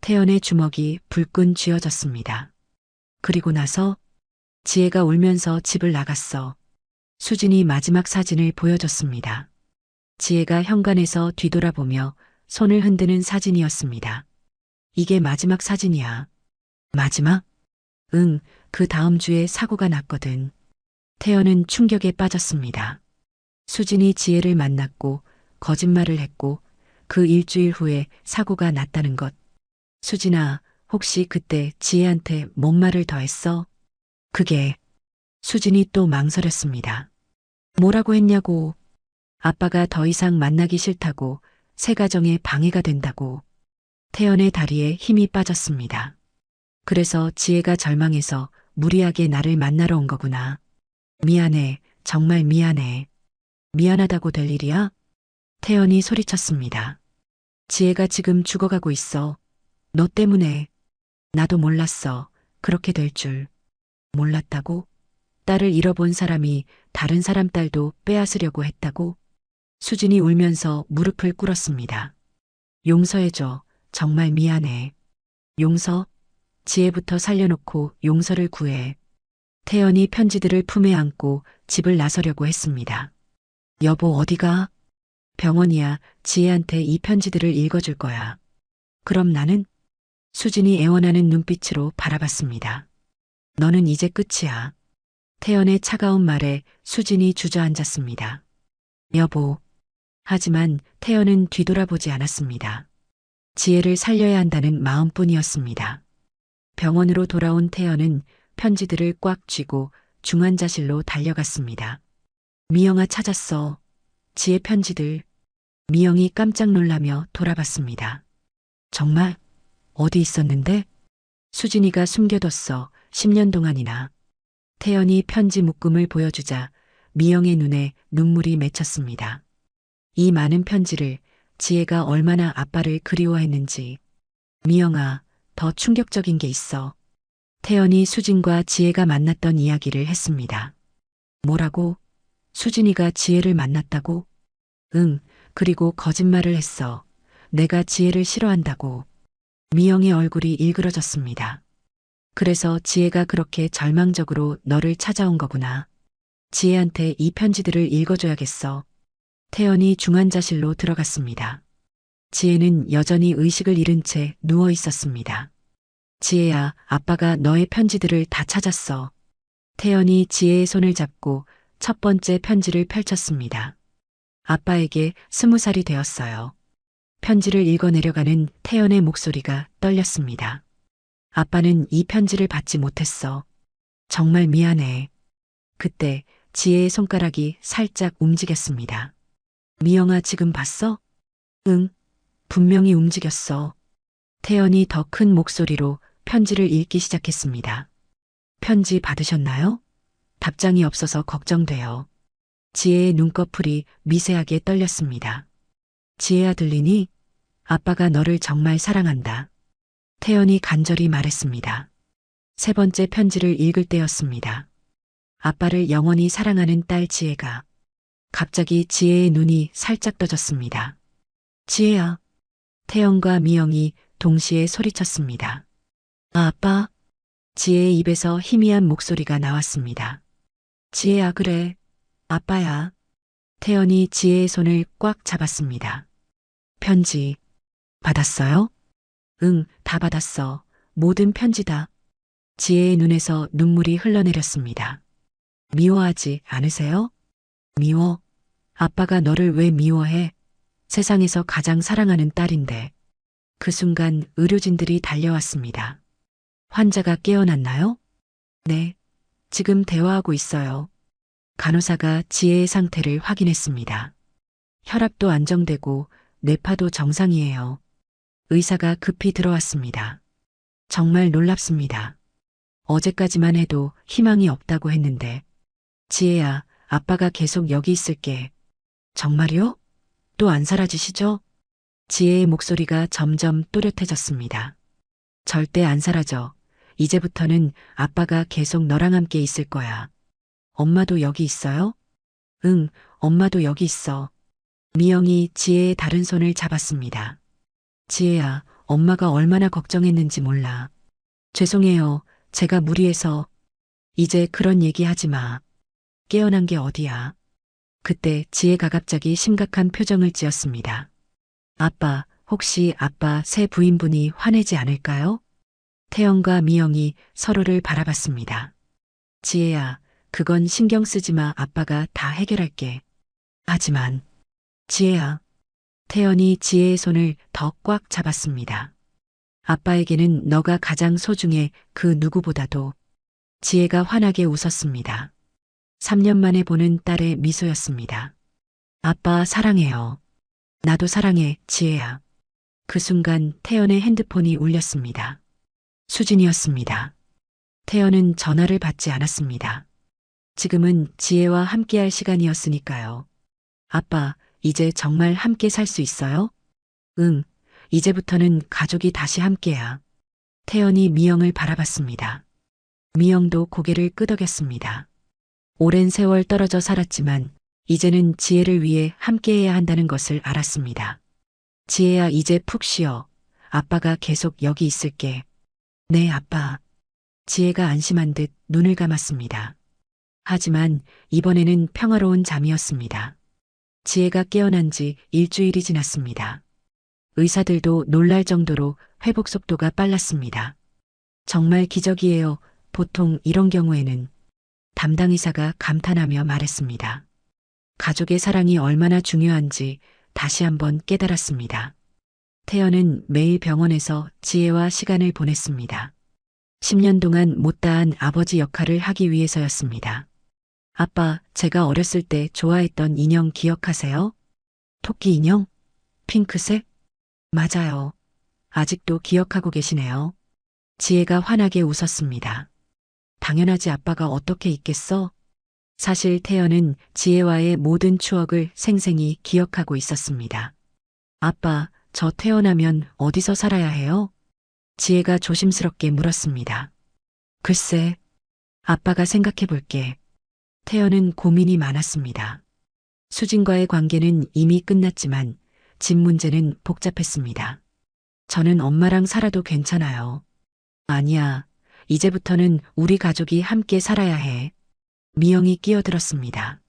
태연의 주먹이 불끈 쥐어졌습니다. 그리고 나서 지혜가 울면서 집을 나갔어. 수진이 마지막 사진을 보여줬습니다. 지혜가 현관에서 뒤돌아보며 손을 흔드는 사진이었습니다. 이게 마지막 사진이야. 마지막? 응, 그 다음 주에 사고가 났거든. 태연은 충격에 빠졌습니다. 수진이 지혜를 만났고 거짓말을 했고 그 일주일 후에 사고가 났다는 것. 수진아, 혹시 그때 지혜한테 뭔 말을 더 했어? 그게 수진이 또 망설였습니다. 뭐라고 했냐고. 아빠가 더 이상 만나기 싫다고, 새 가정에 방해가 된다고. 태연의 다리에 힘이 빠졌습니다. 그래서 지혜가 절망해서 무리하게 나를 만나러 온 거구나. 미안해, 정말 미안해. 미안하다고 될 일이야? 태연이 소리쳤습니다. 지혜가 지금 죽어가고 있어. 너 때문에. 나도 몰랐어. 그렇게 될 줄. 몰랐다고? 딸을 잃어본 사람이 다른 사람 딸도 빼앗으려고 했다고? 수진이 울면서 무릎을 꿇었습니다. 용서해줘. 정말 미안해. 용서? 지혜부터 살려놓고 용서를 구해. 태연이 편지들을 품에 안고 집을 나서려고 했습니다. 여보, 어디가? 병원이야. 지혜한테 이 편지들을 읽어줄 거야. 그럼 나는? 수진이 애원하는 눈빛으로 바라봤습니다. 너는 이제 끝이야. 태연의 차가운 말에 수진이 주저앉았습니다. 여보. 하지만 태연은 뒤돌아보지 않았습니다. 지혜를 살려야 한다는 마음뿐이었습니다. 병원으로 돌아온 태연은 편지들을 꽉 쥐고 중환자실로 달려갔습니다. 미영아, 찾았어. 지혜 편지들. 미영이 깜짝 놀라며 돌아봤습니다. 정말? 어디 있었는데? 수진이가 숨겨뒀어. 10년 동안이나. 태연이 편지 묶음을 보여주자 미영의 눈에 눈물이 맺혔습니다. 이 많은 편지를 지혜가 얼마나 아빠를 그리워했는지. 미영아, 더 충격적인 게 있어. 태연이 수진과 지혜가 만났던 이야기를 했습니다. 뭐라고? 수진이가 지혜를 만났다고? 응, 그리고 거짓말을 했어. 내가 지혜를 싫어한다고. 미영의 얼굴이 일그러졌습니다. 그래서 지혜가 그렇게 절망적으로 너를 찾아온 거구나. 지혜한테 이 편지들을 읽어줘야겠어. 태연이 중환자실로 들어갔습니다. 지혜는 여전히 의식을 잃은 채 누워 있었습니다. 지혜야, 아빠가 너의 편지들을 다 찾았어. 태연이 지혜의 손을 잡고 첫 번째 편지를 펼쳤습니다. 아빠에게 20살이 되었어요. 편지를 읽어내려가는 태연의 목소리가 떨렸습니다. 아빠는 이 편지를 받지 못했어. 정말 미안해. 그때 지혜의 손가락이 살짝 움직였습니다. 미영아, 지금 봤어? 응, 분명히 움직였어. 태연이 더 큰 목소리로 편지를 읽기 시작했습니다. 편지 받으셨나요? 답장이 없어서 걱정돼요. 지혜의 눈꺼풀이 미세하게 떨렸습니다. 지혜야, 들리니? 아빠가 너를 정말 사랑한다. 태연이 간절히 말했습니다. 세 번째 편지를 읽을 때였습니다. 아빠를 영원히 사랑하는 딸 지혜가. 갑자기 지혜의 눈이 살짝 떠졌습니다. 지혜야. 태연과 미영이 동시에 소리쳤습니다. 아, 아빠. 지혜의 입에서 희미한 목소리가 나왔습니다. 지혜야, 그래. 아빠야. 태연이 지혜의 손을 꽉 잡았습니다. 편지 받았어요? 응, 다 받았어. 모든 편지다. 지혜의 눈에서 눈물이 흘러내렸습니다. 미워하지 않으세요? 미워? 아빠가 너를 왜 미워해? 세상에서 가장 사랑하는 딸인데. 그 순간 의료진들이 달려왔습니다. 환자가 깨어났나요? 네, 지금 대화하고 있어요. 간호사가 지혜의 상태를 확인했습니다. 혈압도 안정되고 뇌파도 정상이에요. 의사가 급히 들어왔습니다. 정말 놀랍습니다. 어제까지만 해도 희망이 없다고 했는데. 지혜야, 아빠가 계속 여기 있을게. 정말요? 또 안 사라지시죠? 지혜의 목소리가 점점 또렷해졌습니다. 절대 안 사라져. 이제부터는 아빠가 계속 너랑 함께 있을 거야. 엄마도 여기 있어요? 응, 엄마도 여기 있어. 미영이 지혜의 다른 손을 잡았습니다. 지혜야, 엄마가 얼마나 걱정했는지 몰라. 죄송해요. 제가 무리해서. 이제 그런 얘기 하지 마. 깨어난 게 어디야. 그때 지혜가 갑자기 심각한 표정을 지었습니다. 아빠, 혹시 아빠 새 부인분이 화내지 않을까요? 태연과 미영이 서로를 바라봤습니다. 지혜야, 그건 신경 쓰지 마. 아빠가 다 해결할게. 하지만, 지혜야. 태연이 지혜의 손을 더 꽉 잡았습니다. 아빠에게는 너가 가장 소중해. 그 누구보다도. 지혜가 환하게 웃었습니다. 3년 만에 보는 딸의 미소였습니다. 아빠 사랑해요. 나도 사랑해, 지혜야. 그 순간 태연의 핸드폰이 울렸습니다. 수진이었습니다. 태연은 전화를 받지 않았습니다. 지금은 지혜와 함께할 시간이었으니까요. 아빠, 이제 정말 함께 살 수 있어요? 응, 이제부터는 가족이 다시 함께야. 태연이 미영을 바라봤습니다. 미영도 고개를 끄덕였습니다. 오랜 세월 떨어져 살았지만 이제는 지혜를 위해 함께해야 한다는 것을 알았습니다. 지혜야, 이제 푹 쉬어. 아빠가 계속 여기 있을게. 네, 아빠. 지혜가 안심한 듯 눈을 감았습니다. 하지만 이번에는 평화로운 잠이었습니다. 지혜가 깨어난 지 일주일이 지났습니다. 의사들도 놀랄 정도로 회복 속도가 빨랐습니다. 정말 기적이에요. 보통 이런 경우에는. 담당 의사가 감탄하며 말했습니다. 가족의 사랑이 얼마나 중요한지 다시 한번 깨달았습니다. 태연은 매일 병원에서 지혜와 시간을 보냈습니다. 10년 동안 못다한 아버지 역할을 하기 위해서였습니다. 아빠, 제가 어렸을 때 좋아했던 인형 기억하세요? 토끼 인형? 핑크색? 맞아요. 아직도 기억하고 계시네요. 지혜가 환하게 웃었습니다. 당연하지, 아빠가 어떻게 있겠어? 사실 태연은 지혜와의 모든 추억을 생생히 기억하고 있었습니다. 아빠, 저 태어나면 어디서 살아야 해요? 지혜가 조심스럽게 물었습니다. 글쎄, 아빠가 생각해 볼게. 태연은 고민이 많았습니다. 수진과의 관계는 이미 끝났지만 집 문제는 복잡했습니다. 저는 엄마랑 살아도 괜찮아요. 아니야. 이제부터는 우리 가족이 함께 살아야 해. 미영이 끼어들었습니다.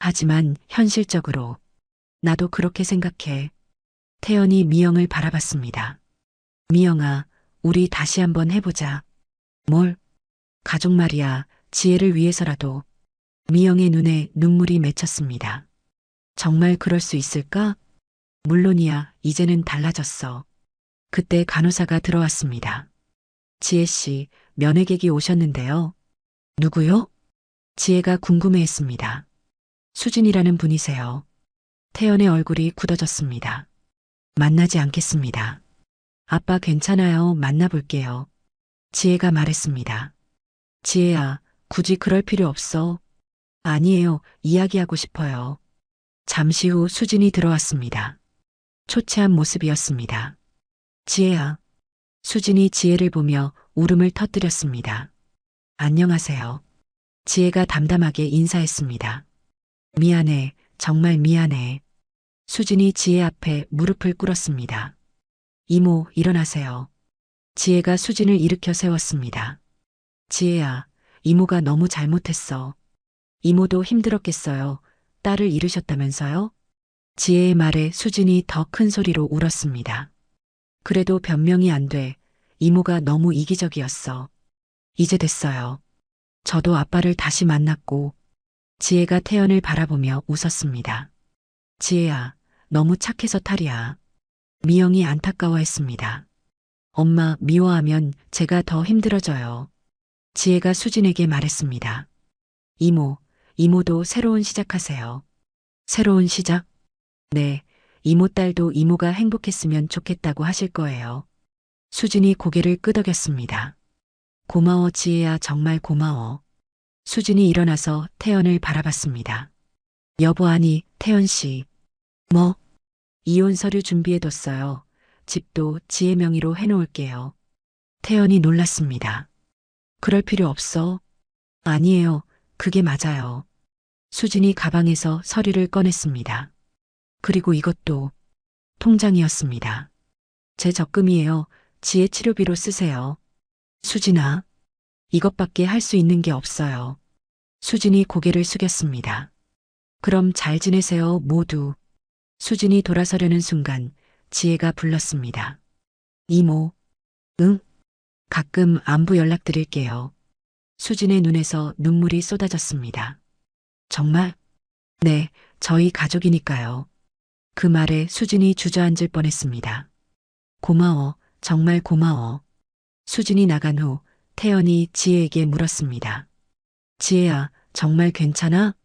하지만 현실적으로 나도 그렇게 생각해. 태연이 미영을 바라봤습니다. 미영아, 우리 다시 한번 해보자. 뭘? 가족 말이야. 지혜를 위해서라도. 미영의 눈에 눈물이 맺혔습니다. 정말 그럴 수 있을까? 물론이야. 이제는 달라졌어. 그때 간호사가 들어왔습니다. 지혜 씨, 면회객이 오셨는데요. 누구요? 지혜가 궁금해했습니다. 수진이라는 분이세요. 태연의 얼굴이 굳어졌습니다. 만나지 않겠습니다. 아빠 괜찮아요. 만나볼게요. 지혜가 말했습니다. 지혜야, 굳이 그럴 필요 없어. 아니에요. 이야기하고 싶어요. 잠시 후 수진이 들어왔습니다. 초췌한 모습이었습니다. 지혜야. 수진이 지혜를 보며 울음을 터뜨렸습니다. 안녕하세요. 지혜가 담담하게 인사했습니다. 미안해. 정말 미안해. 수진이 지혜 앞에 무릎을 꿇었습니다. 이모, 일어나세요. 지혜가 수진을 일으켜 세웠습니다. 지혜야, 이모가 너무 잘못했어. 이모도 힘들었겠어요. 딸을 잃으셨다면서요? 지혜의 말에 수진이 더 큰 소리로 울었습니다. 그래도 변명이 안 돼. 이모가 너무 이기적이었어. 이제 됐어요. 저도 아빠를 다시 만났고, 지혜가 태연을 바라보며 웃었습니다. 지혜야, 너무 착해서 탈이야. 미영이 안타까워했습니다. 엄마 미워하면 제가 더 힘들어져요. 지혜가 수진에게 말했습니다. 이모, 이모도 새로운 시작하세요. 새로운 시작? 네, 이모 딸도 이모가 행복했으면 좋겠다고 하실 거예요. 수진이 고개를 끄덕였습니다. 고마워 지혜야 정말 고마워. 수진이 일어나서 태연을 바라봤습니다. 여보 아니 태연 씨. 뭐? 이혼 서류 준비해뒀어요. 집도 지혜 명의로 해놓을게요. 태연이 놀랐습니다. 그럴 필요 없어. 아니에요. 그게 맞아요. 수진이 가방에서 서류를 꺼냈습니다. 그리고 이것도 통장이었습니다. 제 적금이에요. 지혜 치료비로 쓰세요. 수진아, 이것밖에 할 수 있는 게 없어요. 수진이 고개를 숙였습니다. 그럼 잘 지내세요, 모두. 수진이 돌아서려는 순간 지혜가 불렀습니다. 이모, 응? 가끔 안부 연락드릴게요. 수진의 눈에서 눈물이 쏟아졌습니다. 정말? 네, 저희 가족이니까요. 그 말에 수진이 주저앉을 뻔했습니다. 고마워, 정말 고마워. 수진이 나간 후 태연이 지혜에게 물었습니다. 지혜야, 정말 괜찮아?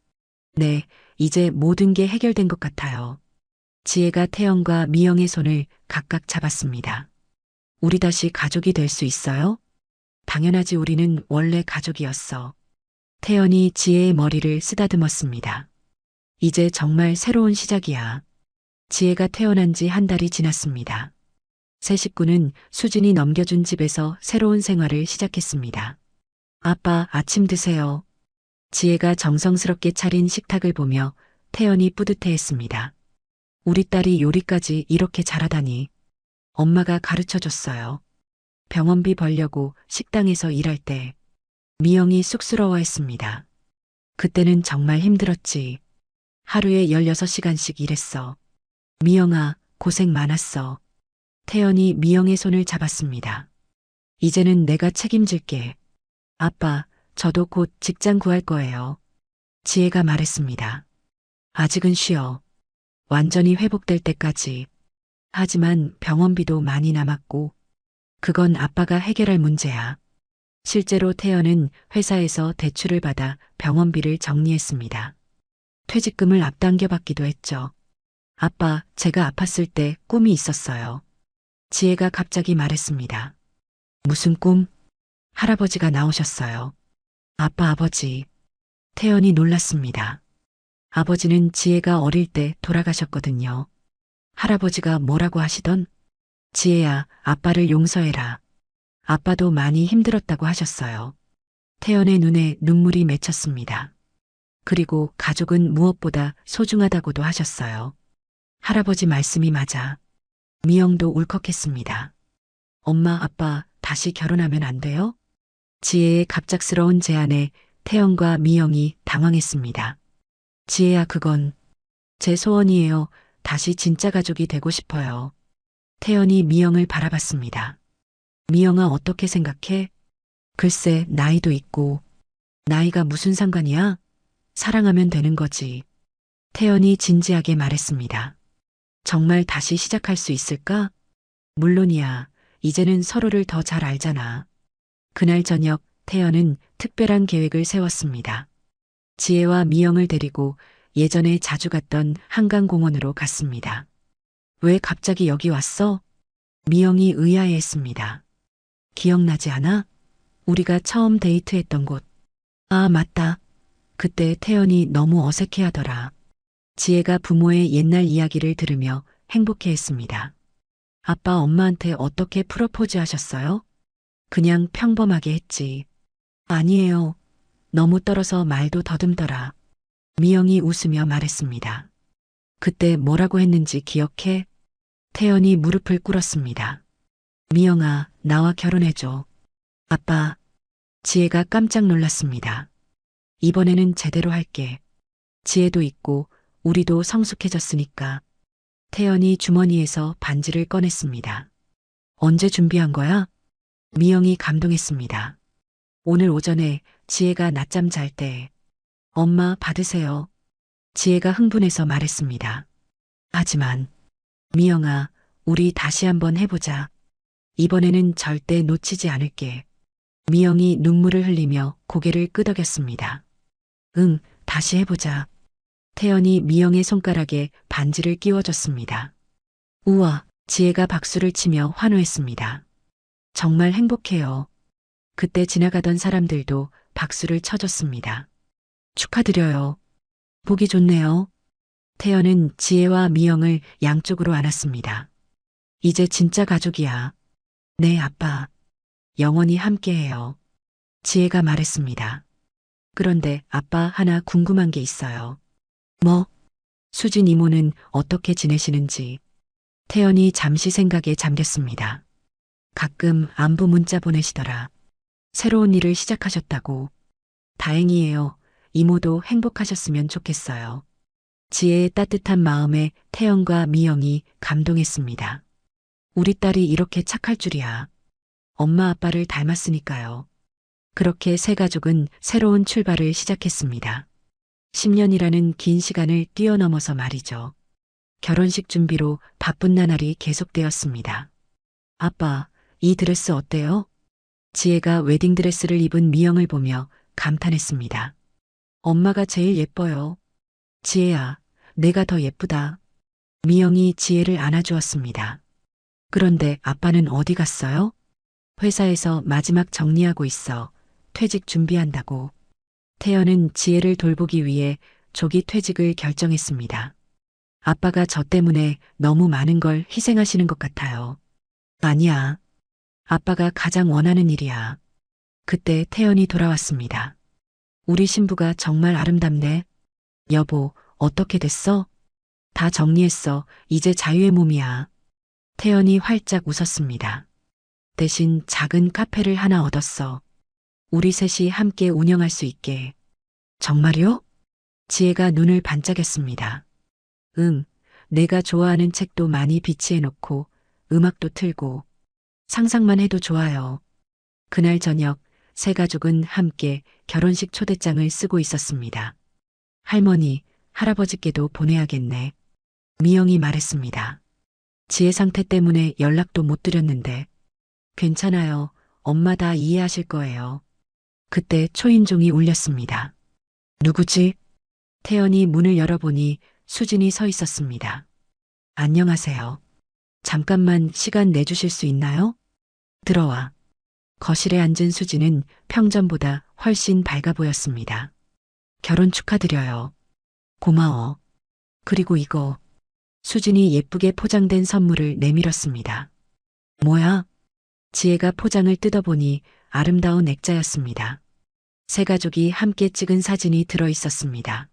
네, 이제 모든 게 해결된 것 같아요. 지혜가 태연과 미영의 손을 각각 잡았습니다. 우리 다시 가족이 될 수 있어요? 당연하지 우리는 원래 가족이었어. 태연이 지혜의 머리를 쓰다듬었습니다. 이제 정말 새로운 시작이야. 지혜가 태어난 지 한 달이 지났습니다. 새 식구는 수진이 넘겨준 집에서 새로운 생활을 시작했습니다. 아빠, 아침 드세요. 지혜가 정성스럽게 차린 식탁을 보며 태연이 뿌듯해했습니다. 우리 딸이 요리까지 이렇게 잘하다니. 엄마가 가르쳐줬어요. 병원비 벌려고 식당에서 일할 때 미영이 쑥스러워했습니다. 그때는 정말 힘들었지. 하루에 16시간씩 일했어. 미영아, 고생 많았어. 태연이 미영의 손을 잡았습니다. 이제는 내가 책임질게. 아빠, 저도 곧 직장 구할 거예요. 지혜가 말했습니다. 아직은 쉬어. 완전히 회복될 때까지. 하지만 병원비도 많이 남았고, 그건 아빠가 해결할 문제야. 실제로 태연은 회사에서 대출을 받아 병원비를 정리했습니다. 퇴직금을 앞당겨 받기도 했죠. 아빠, 제가 아팠을 때 꿈이 있었어요. 지혜가 갑자기 말했습니다. 무슨 꿈? 할아버지가 나오셨어요. 아빠 아버지. 태연이 놀랐습니다. 아버지는 지혜가 어릴 때 돌아가셨거든요. 할아버지가 뭐라고 하시던? 지혜야, 아빠를 용서해라. 아빠도 많이 힘들었다고 하셨어요. 태연의 눈에 눈물이 맺혔습니다. 그리고 가족은 무엇보다 소중하다고도 하셨어요. 할아버지 말씀이 맞아. 미영도 울컥했습니다. 엄마, 아빠 다시 결혼하면 안 돼요? 지혜의 갑작스러운 제안에 태연과 미영이 당황했습니다. 지혜야, 그건 제 소원이에요. 다시 진짜 가족이 되고 싶어요. 태연이 미영을 바라봤습니다. 미영아, 어떻게 생각해? 글쎄, 나이도 있고. 나이가 무슨 상관이야? 사랑하면 되는 거지. 태연이 진지하게 말했습니다. 정말 다시 시작할 수 있을까? 물론이야. 이제는 서로를 더 잘 알잖아. 그날 저녁 태연은 특별한 계획을 세웠습니다. 지혜와 미영을 데리고 예전에 자주 갔던 한강공원으로 갔습니다. 왜 갑자기 여기 왔어? 미영이 의아해했습니다. 기억나지 않아? 우리가 처음 데이트했던 곳. 아, 맞다. 그때 태연이 너무 어색해하더라. 지혜가 부모의 옛날 이야기를 들으며 행복해했습니다. 아빠, 엄마한테 어떻게 프로포즈 하셨어요? 그냥 평범하게 했지. 아니에요. 너무 떨어서 말도 더듬더라. 미영이 웃으며 말했습니다. 그때 뭐라고 했는지 기억해? 태연이 무릎을 꿇었습니다. 미영아, 나와 결혼해줘. 아빠. 지혜가 깜짝 놀랐습니다. 이번에는 제대로 할게. 지혜도 있고 우리도 성숙해졌으니까. 태연이 주머니에서 반지를 꺼냈습니다. 언제 준비한 거야? 미영이 감동했습니다. 오늘 오전에 지혜가 낮잠 잘 때. 엄마, 받으세요. 지혜가 흥분해서 말했습니다. 하지만 미영아, 우리 다시 한번 해보자. 이번에는 절대 놓치지 않을게. 미영이 눈물을 흘리며 고개를 끄덕였습니다. 응, 다시 해보자. 태연이 미영의 손가락에 반지를 끼워줬습니다. 우와, 지혜가 박수를 치며 환호했습니다. 정말 행복해요. 그때 지나가던 사람들도 박수를 쳐줬습니다. 축하드려요. 보기 좋네요. 태연은 지혜와 미영을 양쪽으로 안았습니다. 이제 진짜 가족이야. 네, 아빠. 영원히 함께해요. 지혜가 말했습니다. 그런데 아빠, 하나 궁금한 게 있어요. 뭐? 수진 이모는 어떻게 지내시는지. 태연이 잠시 생각에 잠겼습니다. 가끔 안부 문자 보내시더라. 새로운 일을 시작하셨다고. 다행이에요. 이모도 행복하셨으면 좋겠어요. 지혜의 따뜻한 마음에 태연과 미영이 감동했습니다. 우리 딸이 이렇게 착할 줄이야. 엄마 아빠를 닮았으니까요. 그렇게 세 가족은 새로운 출발을 시작했습니다. 10년이라는 긴 시간을 뛰어넘어서 말이죠. 결혼식 준비로 바쁜 나날이 계속되었습니다. 아빠, 이 드레스 어때요? 지혜가 웨딩드레스를 입은 미영을 보며 감탄했습니다. 엄마가 제일 예뻐요. 지혜야, 내가 더 예쁘다. 미영이 지혜를 안아주었습니다. 그런데 아빠는 어디 갔어요? 회사에서 마지막 정리하고 있어. 퇴직 준비한다고. 태연은 지혜를 돌보기 위해 조기 퇴직을 결정했습니다. 아빠가 저 때문에 너무 많은 걸 희생하시는 것 같아요. 아니야. 아빠가 가장 원하는 일이야. 그때 태연이 돌아왔습니다. 우리 신부가 정말 아름답네. 여보, 어떻게 됐어? 다 정리했어. 이제 자유의 몸이야. 태연이 활짝 웃었습니다. 대신 작은 카페를 하나 얻었어. 우리 셋이 함께 운영할 수 있게. 정말요? 지혜가 눈을 반짝였습니다. 응, 내가 좋아하는 책도 많이 비치해놓고 음악도 틀고 상상만 해도 좋아요. 그날 저녁 세 가족은 함께 결혼식 초대장을 쓰고 있었습니다. 할머니, 할아버지께도 보내야겠네. 미영이 말했습니다. 지혜 상태 때문에 연락도 못 드렸는데. 괜찮아요. 엄마 다 이해하실 거예요. 그때 초인종이 울렸습니다. 누구지? 태연이 문을 열어보니 수진이 서 있었습니다. 안녕하세요. 잠깐만 시간 내주실 수 있나요? 들어와. 거실에 앉은 수진은 평전보다 훨씬 밝아 보였습니다. 결혼 축하드려요. 고마워. 그리고 이거. 수진이 예쁘게 포장된 선물을 내밀었습니다. 뭐야? 지혜가 포장을 뜯어보니 아름다운 액자였습니다. 세 가족이 함께 찍은 사진이 들어 있었습니다.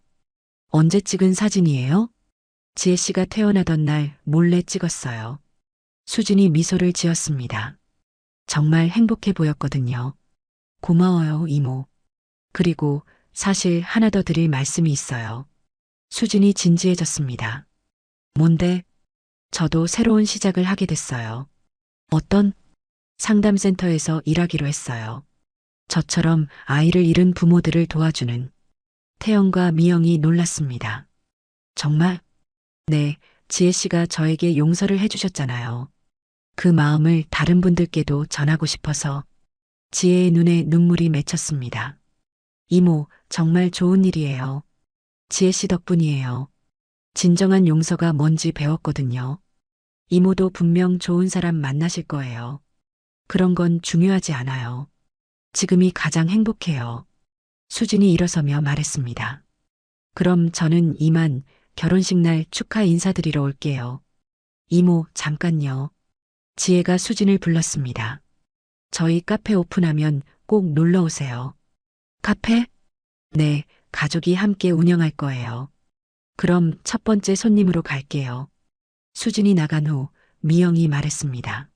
언제 찍은 사진이에요? 지혜 씨가 태어나던 날 몰래 찍었어요. 수진이 미소를 지었습니다. 정말 행복해 보였거든요. 고마워요, 이모. 그리고 사실 하나 더 드릴 말씀이 있어요. 수진이 진지해졌습니다. 뭔데? 저도 새로운 시작을 하게 됐어요. 어떤? 상담센터에서 일하기로 했어요. 저처럼 아이를 잃은 부모들을 도와주는. 태연과 미영이 놀랐습니다. 정말? 네, 지혜 씨가 저에게 용서를 해주셨잖아요. 그 마음을 다른 분들께도 전하고 싶어서. 지혜의 눈에 눈물이 맺혔습니다. 이모, 정말 좋은 일이에요. 지혜 씨 덕분이에요. 진정한 용서가 뭔지 배웠거든요. 이모도 분명 좋은 사람 만나실 거예요. 그런 건 중요하지 않아요. 지금이 가장 행복해요. 수진이 일어서며 말했습니다. 그럼 저는 이만 결혼식 날 축하 인사드리러 올게요. 이모, 잠깐요. 지혜가 수진을 불렀습니다. 저희 카페 오픈하면 꼭 놀러 오세요. 카페? 네, 가족이 함께 운영할 거예요. 그럼 첫 번째 손님으로 갈게요. 수진이 나간 후 미영이 말했습니다.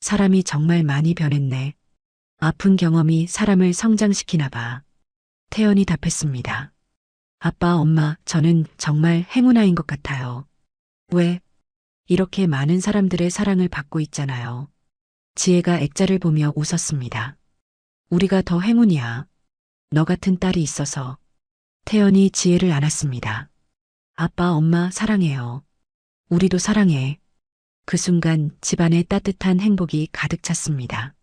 사람이 정말 많이 변했네. 아픈 경험이 사람을 성장시키나 봐. 태연이 답했습니다. 아빠, 엄마, 저는 정말 행운아인 것 같아요. 왜? 이렇게 많은 사람들의 사랑을 받고 있잖아요. 지혜가 액자를 보며 웃었습니다. 우리가 더 행운이야. 너 같은 딸이 있어서. 태연이 지혜를 안았습니다. 아빠, 엄마 사랑해요. 우리도 사랑해. 그 순간 집안에 따뜻한 행복이 가득 찼습니다.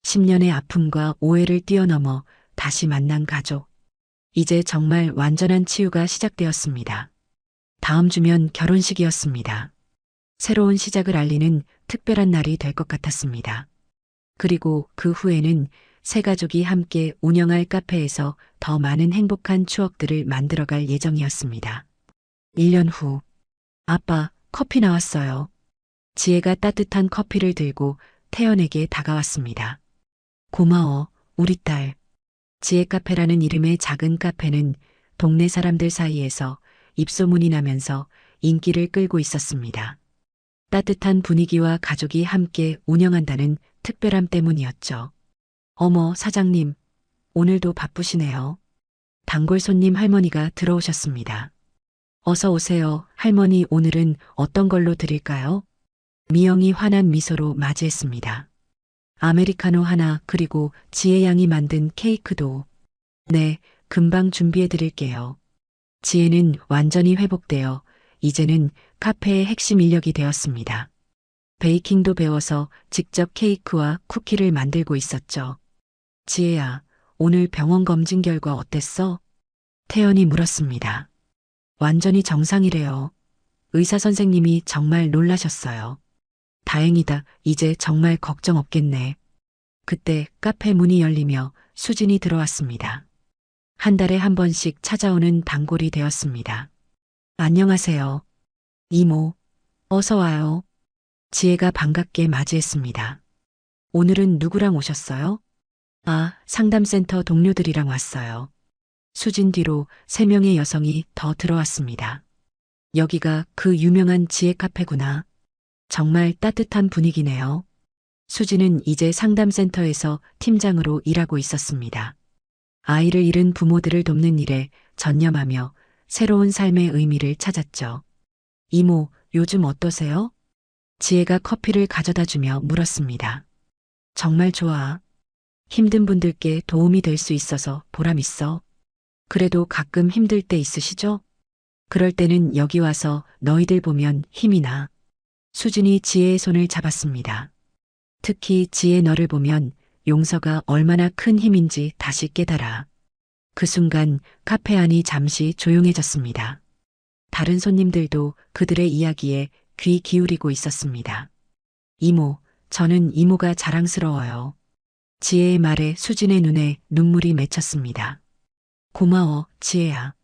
10년의 아픔과 오해를 뛰어넘어 다시 만난 가족. 이제 정말 완전한 치유가 시작되었습니다. 다음 주면 결혼식이었습니다. 새로운 시작을 알리는 특별한 날이 될 것 같았습니다. 그리고 그 후에는 세 가족이 함께 운영할 카페에서 더 많은 행복한 추억들을 만들어갈 예정이었습니다. 1년 후, 아빠, 커피 나왔어요. 지혜가 따뜻한 커피를 들고 태연에게 다가왔습니다. 고마워, 우리 딸. 지혜 카페라는 이름의 작은 카페는 동네 사람들 사이에서 입소문이 나면서 인기를 끌고 있었습니다. 따뜻한 분위기와 가족이 함께 운영한다는 특별함 때문이었죠. 어머, 사장님, 오늘도 바쁘시네요. 단골 손님 할머니가 들어오셨습니다. 어서 오세요, 할머니. 오늘은 어떤 걸로 드릴까요? 미영이 환한 미소로 맞이했습니다. 아메리카노 하나, 그리고 지혜 양이 만든 케이크도. 네, 금방 준비해 드릴게요. 지혜는 완전히 회복되어 이제는 카페의 핵심 인력이 되었습니다. 베이킹도 배워서 직접 케이크와 쿠키를 만들고 있었죠. 지혜야, 오늘 병원 검진 결과 어땠어? 태연이 물었습니다. 완전히 정상이래요. 의사 선생님이 정말 놀라셨어요. 다행이다. 이제 정말 걱정 없겠네. 그때 카페 문이 열리며 수진이 들어왔습니다. 한 달에 한 번씩 찾아오는 단골이 되었습니다. 안녕하세요. 이모, 어서 와요. 지혜가 반갑게 맞이했습니다. 오늘은 누구랑 오셨어요? 아, 상담센터 동료들이랑 왔어요. 수진 뒤로 3명의 여성이 더 들어왔습니다. 여기가 그 유명한 지혜 카페구나. 정말 따뜻한 분위기네요. 수진은 이제 상담센터에서 팀장으로 일하고 있었습니다. 아이를 잃은 부모들을 돕는 일에 전념하며 새로운 삶의 의미를 찾았죠. 이모, 요즘 어떠세요? 지혜가 커피를 가져다 주며 물었습니다. 정말 좋아. 힘든 분들께 도움이 될 수 있어서 보람 있어. 그래도 가끔 힘들 때 있으시죠? 그럴 때는 여기 와서 너희들 보면 힘이 나. 수진이 지혜의 손을 잡았습니다. 특히 지혜, 너를 보면 용서가 얼마나 큰 힘인지 다시 깨달아. 그 순간 카페 안이 잠시 조용해졌습니다. 다른 손님들도 그들의 이야기에 귀 기울이고 있었습니다. 이모, 저는 이모가 자랑스러워요. 지혜의 말에 수진의 눈에 눈물이 맺혔습니다. 고마워, 지혜야.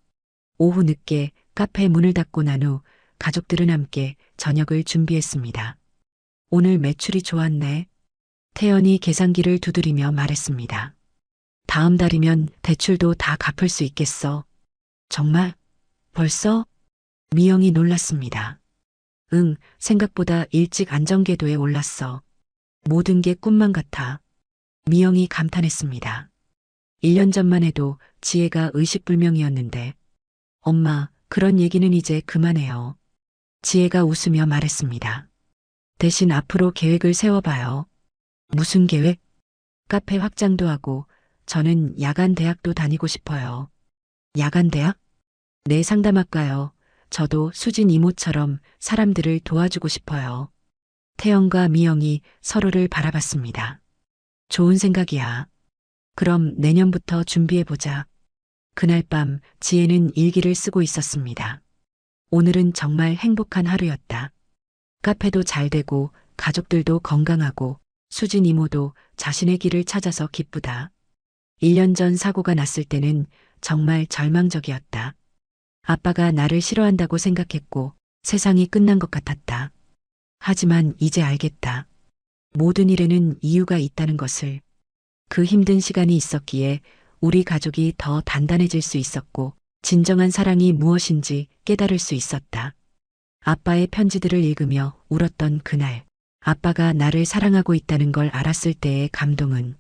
오후 늦게 카페 문을 닫고 난 후 가족들은 함께 저녁을 준비했습니다. 오늘 매출이 좋았네. 태연이 계산기를 두드리며 말했습니다. 다음 달이면 대출도 다 갚을 수 있겠어. 정말? 벌써? 미영이 놀랐습니다. 응, 생각보다 일찍 안정궤도에 올랐어. 모든 게 꿈만 같아. 미영이 감탄했습니다. 1년 전만 해도 지혜가 의식불명이었는데. 엄마, 그런 얘기는 이제 그만해요. 지혜가 웃으며 말했습니다. 대신 앞으로 계획을 세워봐요. 무슨 계획? 카페 확장도 하고 저는 야간 대학도 다니고 싶어요. 야간 대학? 네, 상담할까요? 저도 수진 이모처럼 사람들을 도와주고 싶어요. 태연과 미영이 서로를 바라봤습니다. 좋은 생각이야. 그럼 내년부터 준비해보자. 그날 밤 지혜는 일기를 쓰고 있었습니다. 오늘은 정말 행복한 하루였다. 카페도 잘 되고 가족들도 건강하고 수진 이모도 자신의 길을 찾아서 기쁘다. 1년 전 사고가 났을 때는 정말 절망적이었다. 아빠가 나를 싫어한다고 생각했고 세상이 끝난 것 같았다. 하지만 이제 알겠다. 모든 일에는 이유가 있다는 것을. 그 힘든 시간이 있었기에 우리 가족이 더 단단해질 수 있었고 진정한 사랑이 무엇인지 깨달을 수 있었다. 아빠의 편지들을 읽으며 울었던 그날, 아빠가 나를 사랑하고 있다는 걸 알았을 때의 감동은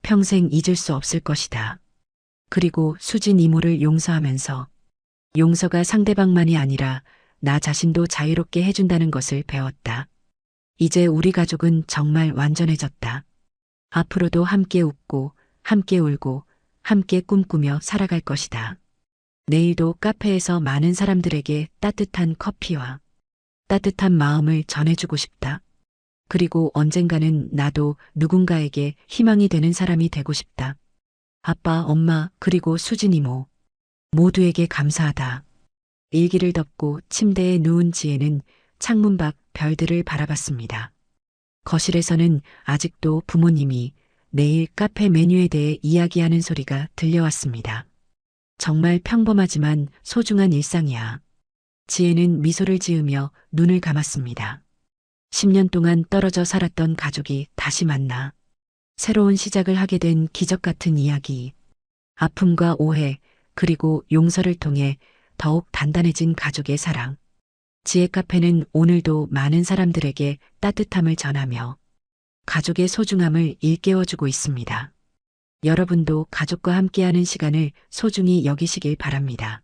평생 잊을 수 없을 것이다. 그리고 수진 이모를 용서하면서 용서가 상대방만이 아니라 나 자신도 자유롭게 해준다는 것을 배웠다. 이제 우리 가족은 정말 완전해졌다. 앞으로도 함께 웃고, 함께 울고, 함께 꿈꾸며 살아갈 것이다. 내일도 카페에서 많은 사람들에게 따뜻한 커피와 따뜻한 마음을 전해주고 싶다. 그리고 언젠가는 나도 누군가에게 희망이 되는 사람이 되고 싶다. 아빠, 엄마, 그리고 수진 이모. 모두에게 감사하다. 일기를 덮고 침대에 누운 지혜는 창문 밖 별들을 바라봤습니다. 거실에서는 아직도 부모님이 내일 카페 메뉴에 대해 이야기하는 소리가 들려왔습니다. 정말 평범하지만 소중한 일상이야. 지혜는 미소를 지으며 눈을 감았습니다. 10년 동안 떨어져 살았던 가족이 다시 만나 새로운 시작을 하게 된 기적 같은 이야기. 아픔과 오해, 그리고 용서를 통해 더욱 단단해진 가족의 사랑. 지혜 카페는 오늘도 많은 사람들에게 따뜻함을 전하며 가족의 소중함을 일깨워주고 있습니다. 여러분도 가족과 함께하는 시간을 소중히 여기시길 바랍니다.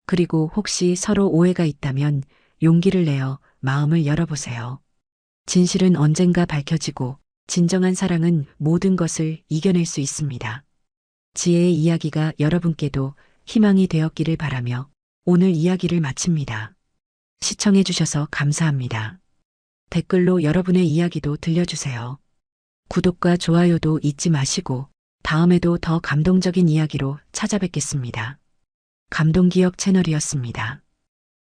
그리고 혹시 서로 오해가 있다면 용기를 내어 마음을 열어보세요. 진실은 언젠가 밝혀지고 진정한 사랑은 모든 것을 이겨낼 수 있습니다. 지혜의 이야기가 여러분께도 희망이 되었기를 바라며 오늘 이야기를 마칩니다. 시청해주셔서 감사합니다. 댓글로 여러분의 이야기도 들려주세요. 구독과 좋아요도 잊지 마시고 다음에도 더 감동적인 이야기로 찾아뵙겠습니다. 감동기억 채널이었습니다.